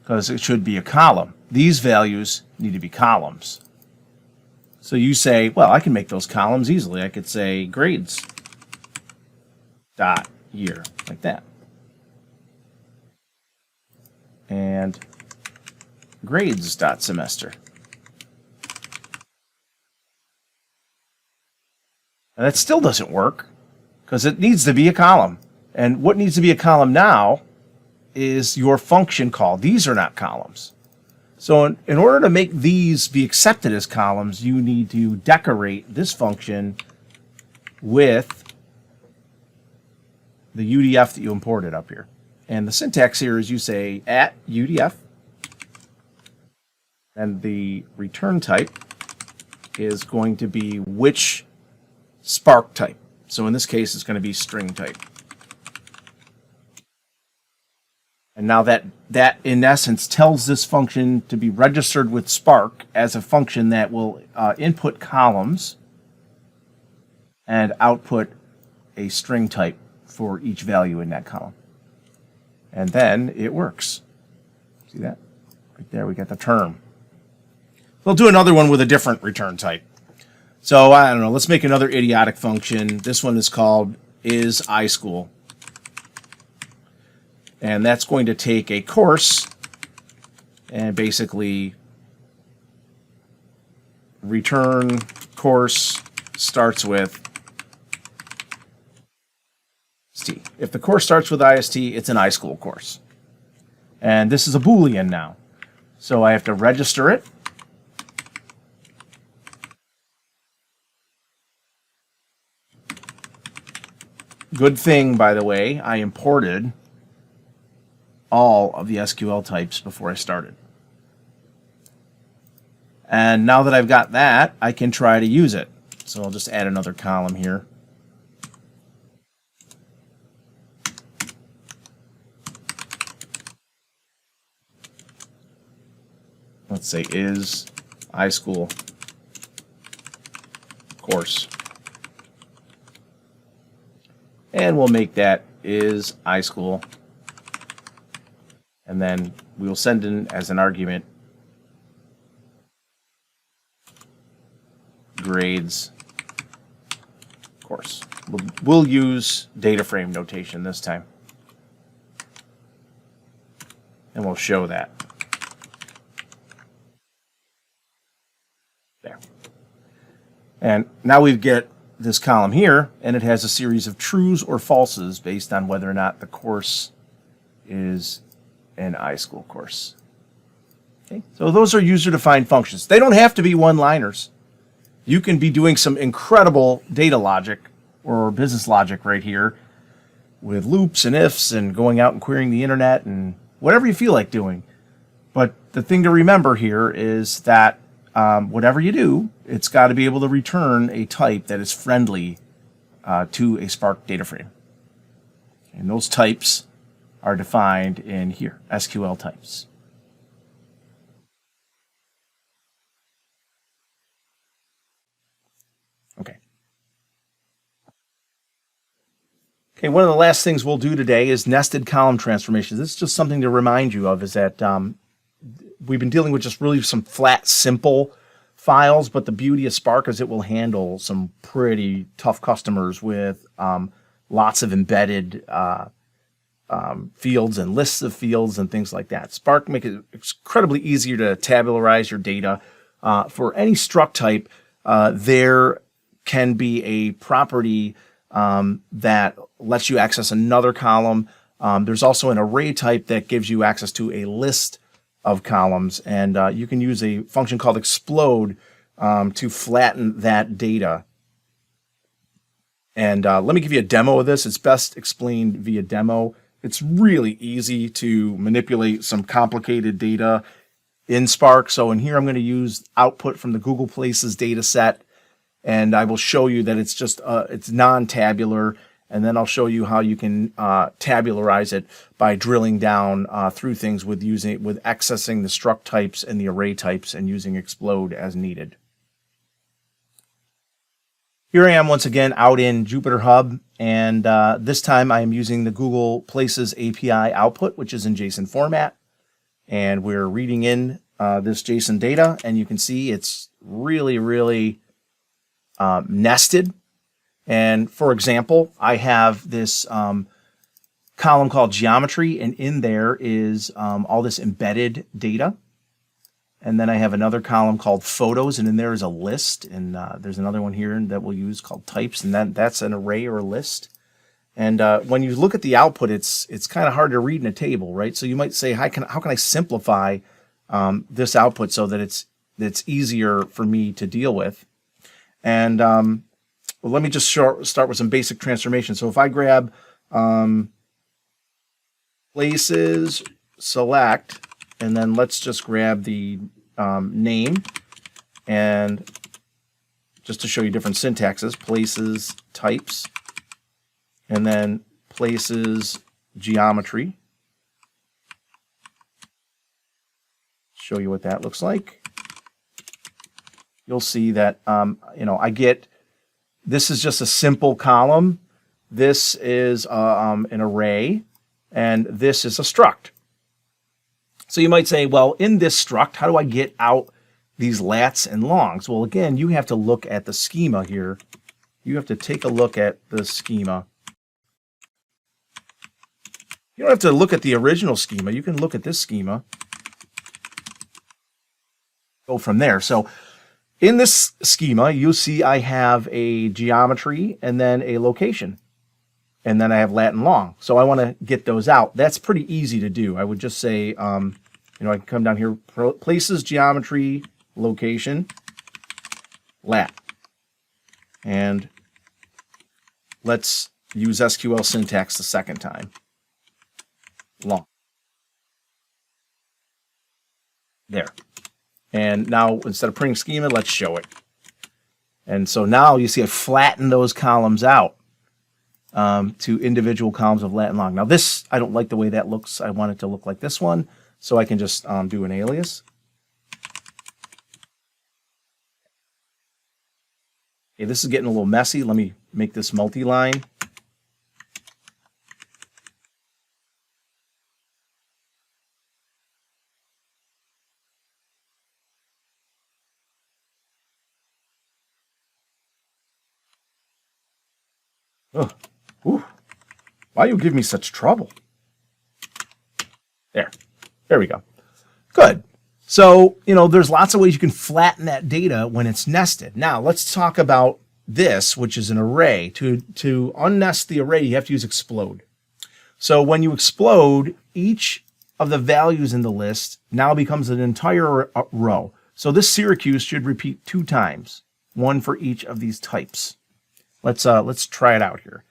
because it should be a column. These values need to be columns. So you say, well, I can make those columns easily. I could say grades dot year, like that. And grades dot semester. And that still doesn't work because it needs to be a column. And what needs to be a column now is your function call. These are not columns. So in order to make these be accepted as columns, you need to decorate this function with the UDF that you imported up here. And the syntax here is you say @UDF, and the return type is going to be which Spark type. So in this case, it's going to be string type. And now that in essence tells this function to be registered with Spark as a function that will input columns and output a string type for each value in that column. And then it works. See that? Right there, we got the term. We'll do another one with a different return type. So I don't know, let's make another idiotic function. This one is called isISchool. And that's going to take a course and basically return course starts with IST. If the course starts with IST, it's an iSchool course. And this is a Boolean now. So I have to register it. Good thing, by the way, I imported all of the SQL types before I started. And now that I've got that, I can try to use it. So I'll just add another column here. Let's say is iSchool course. And we'll make that is iSchool. And then we will send in as an argument grades course. We'll use data frame notation this time. And we'll show that. There. And now we get this column here, and it has a series of trues or falses based on whether or not the course is an iSchool course. Okay. So those are user-defined functions. They don't have to be one-liners. You can be doing some incredible data logic or business logic right here with loops and ifs and going out and querying the internet and whatever you feel like doing. But the thing to remember here is that whatever you do, it's got to be able to return a type that is friendly to a Spark data frame. And those types are defined in here, SQL types. Okay. Okay, one of the last things we'll do today is nested column transformations. This is just something to remind you of, is that we've been dealing with just really some flat, simple files, but the beauty of Spark is it will handle some pretty tough customers with lots of embedded fields and lists of fields and things like that. Spark makes it incredibly easier to tabularize your data. For any struct type, there can be a property that lets you access another column. There's also an array type that gives you access to a list of columns, and you can use a function called explode to flatten that data. And let me give you a demo of this. It's best explained via demo. It's really easy to manipulate some complicated data in Spark. So in here, I'm going to use output from the Google Places data set, and I will show you that it's just it's non-tabular, and then I'll show you how you can tabularize it by drilling down through things with accessing the struct types and the array types and using explode as needed. Here I am once again out in Jupyter Hub, and this time I am using the Google Places API output, which is in JSON format, and we're reading in this JSON data, and you can see it's really, really nested. And for example, I have this column called geometry, and in there is all this embedded data. And then I have another column called photos, and in there is a list. And there's another one here that we'll use called types, and that's an array or a list. And when you look at the output, it's kind of hard to read in a table, right? So you might say, how can I simplify this output so that it's easier for me to deal with. And well, let me just start with some basic transformation. So if I grab places, select, and then let's just grab the name, and just to show you different syntaxes, places, types, and then places, geometry. Show you what that looks like. You'll see that, I get, this is just a simple column. This is an array, and this is a struct. So you might say, well, in this struct, how do I get out these lats and longs? Well, again, you have to look at the schema here. You have to take a look at the schema. You don't have to look at the original schema. You can look at this schema. Go from there. So in this schema, you'll see I have a geometry and then a location. And then I have lat and long. So I want to get those out. That's pretty easy to do. I would just say, I can come down here, places, geometry, location, lat. And let's use SQL syntax the second time. Long. There. And now instead of printing schema, let's show it. And so now you see I flatten those columns out to individual columns of lat and long. Now this, I don't like the way that looks. I want it to look like this one. So I can just do an alias. Okay, this is getting a little messy. Let me make this multi-line. Ugh. Ooh. Why you give me such trouble? There we go. Good. So, there's lots of ways you can flatten that data when it's nested. Now, let's talk about this, which is an array. To unnest the array, you have to use explode. So when you explode, each of the values in the list now becomes an entire row. So this Syracuse should repeat 2 times, one for each of these types. Let's try it out here.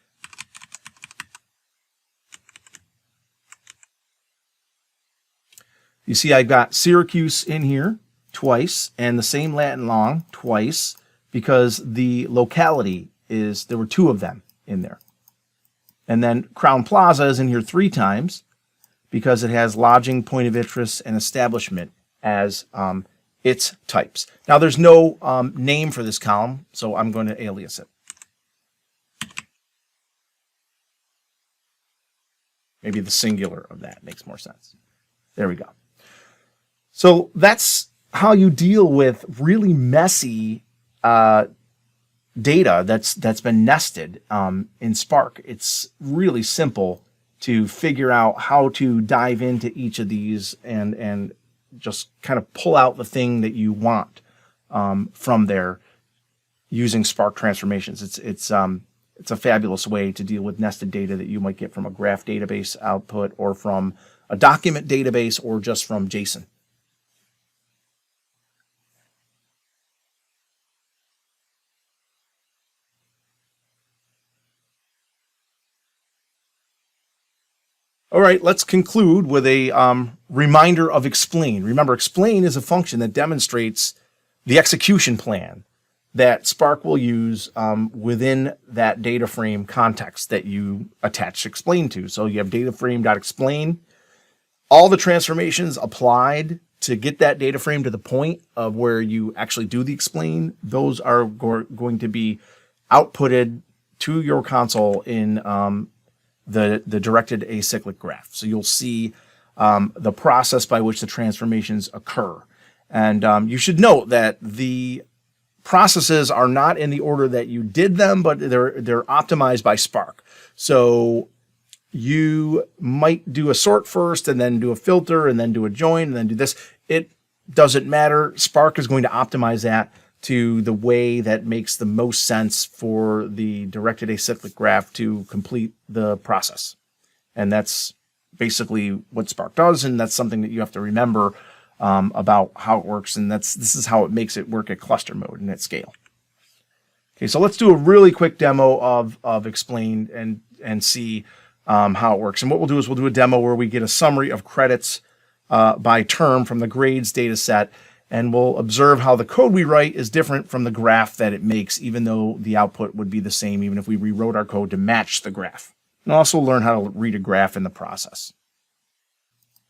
You see I've got Syracuse in here twice and the same lat and long twice because the locality is, there were 2 of them in there. And then Crown Plaza is in here 3 times because it has lodging, point of interest, and establishment as its types. Now there's no name for this column, so I'm going to alias it. Maybe the singular of that makes more sense. There we go. So that's how you deal with really messy data that's been nested in Spark. It's really simple to figure out how to dive into each of these and just kind of pull out the thing that you want from there using Spark transformations. It's a fabulous way to deal with nested data that you might get from a graph database output or from a document database or just from JSON. All right, let's conclude with a reminder of explain. Remember, explain is a function that demonstrates the execution plan that Spark will use within that data frame context that you attach explain to. So you have data frame.explain. All the transformations applied to get that data frame to the point of where you actually do the explain, those are going to be outputted to your console in the directed acyclic graph. So you'll see the process by which the transformations occur. And you should note that the processes are not in the order that you did them, but they're optimized by Spark. So you might do a sort first and then do a filter and then do a join and then do this. It doesn't matter. Spark is going to optimize that to the way that makes the most sense for the directed acyclic graph to complete the process. And that's basically what Spark does, and that's something that you have to remember about how it works, and this is how it makes it work at cluster mode and at scale. Okay, so let's do a really quick demo of explained and see how it works. And what we'll do is we'll do a demo where we get a summary of credits by term from the grades data set, and we'll observe how the code we write is different from the graph that it makes, even though the output would be the same, even if we rewrote our code to match the graph. And also learn how to read a graph in the process.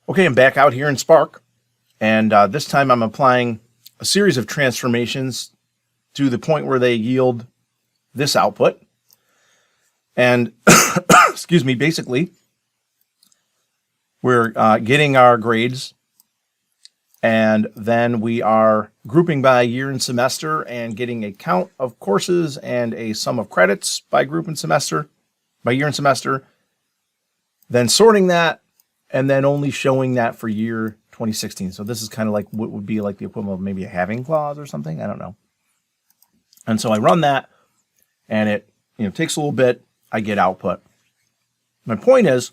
Okay, I'm back out here in Spark, and this time I'm applying a series of transformations to the point where they yield this output. And, excuse me, basically, we're getting our grades, and then we are grouping by year and semester and getting a count of courses and a sum of credits by group and semester, by year and semester, then sorting that, and then only showing that for year 2016. So this is kind of like what would be like the equivalent of maybe a having clause or something. I don't know. And so I run that, and it takes a little bit. I get output. My point is,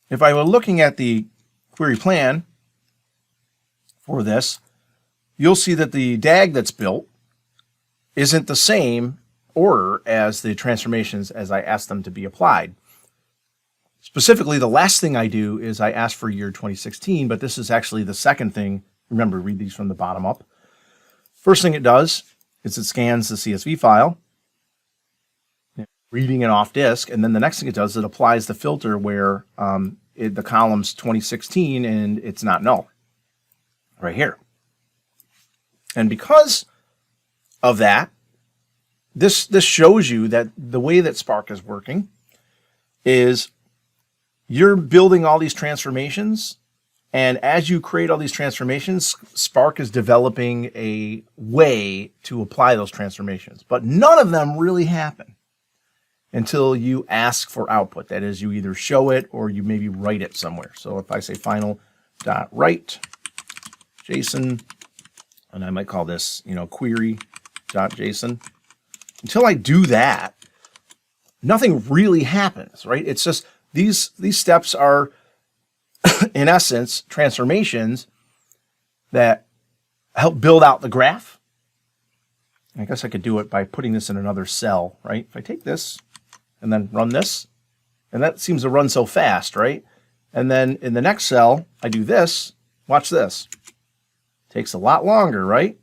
if I were looking at the query plan for this, you'll see that the DAG that's built isn't the same order as the transformations as I asked them to be applied. Specifically, the last thing I do is I ask for year 2016, but this is actually the second thing. Remember, read these from the bottom up. First thing it does is it scans the CSV file, reading it off disk, and then the next thing it does is it applies the filter where the column's 2016 and it's not null, right here. And because of that, this shows you that the way that Spark is working is you're building all these transformations, and as you create all these transformations, Spark is developing a way to apply those transformations. But none of them really happen until you ask for output. That is, you either show it or you maybe write it somewhere. So if I say final.write JSON, and I might call this, query.json, until I do that, nothing really happens, right? It's just these steps are, in essence, transformations that help build out the graph. I guess I could do it by putting this in another cell, right? If I take this and then run this, and that seems to run so fast, right? And then in the next cell, I do this. Watch this. Takes a lot longer, right?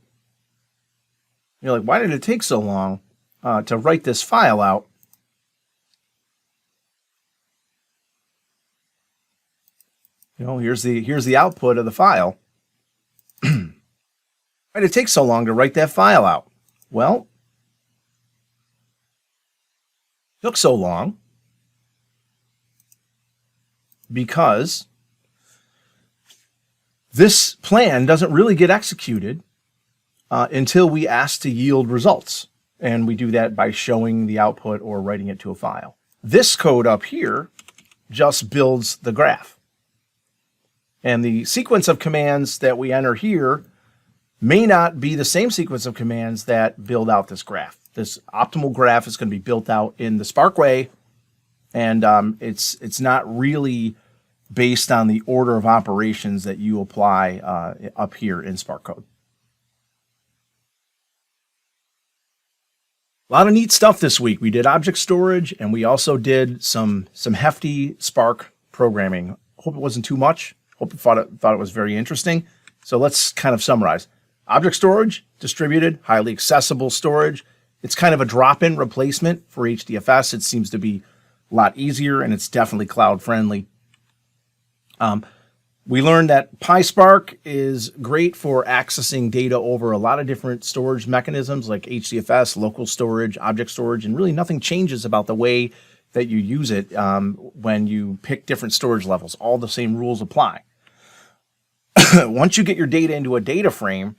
You're like, why did it take so long to write this file out? Here's the output of the file. Why did it take so long to write that file out? Well, it took so long because this plan doesn't really get executed until we ask to yield results. And we do that by showing the output or writing it to a file. This code up here just builds the graph. And the sequence of commands that we enter here may not be the same sequence of commands that build out this graph. This optimal graph is going to be built out in the Spark way, and it's not really based on the order of operations that you apply up here in Spark code. A lot of neat stuff this week. We did object storage, and we also did some hefty Spark programming. Hope it wasn't too much. Hope you thought it was very interesting. So let's kind of summarize. Object storage, distributed, highly accessible storage. It's kind of a drop-in replacement for HDFS. It seems to be a lot easier, and it's definitely cloud-friendly. We learned that PySpark is great for accessing data over a lot of different storage mechanisms like HDFS, local storage, object storage, and really nothing changes about the way that you use it when you pick different storage levels. All the same rules apply. Once you get your data into a data frame,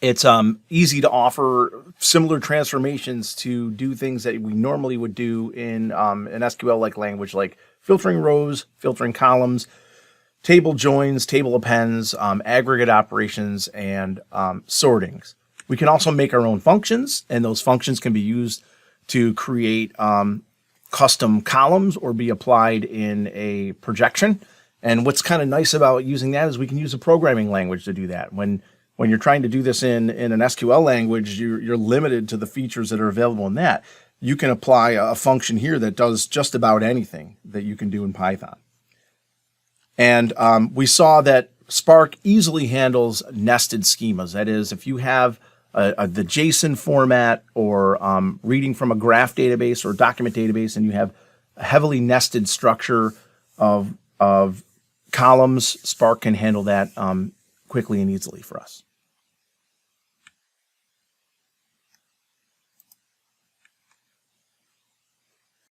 it's easy to offer similar transformations to do things that we normally would do in an SQL-like language, like filtering rows, filtering columns, table joins, table appends, aggregate operations, and sortings. We can also make our own functions, and those functions can be used to create custom columns or be applied in a projection. And what's kind of nice about using that is we can use a programming language to do that. When you're trying to do this in an SQL language, you're limited to the features that are available in that. You can apply a function here that does just about anything that you can do in Python. And we saw that Spark easily handles nested schemas. That is, if you have the JSON format or reading from a graph database or document database, and you have a heavily nested structure of columns, Spark can handle that quickly and easily for us.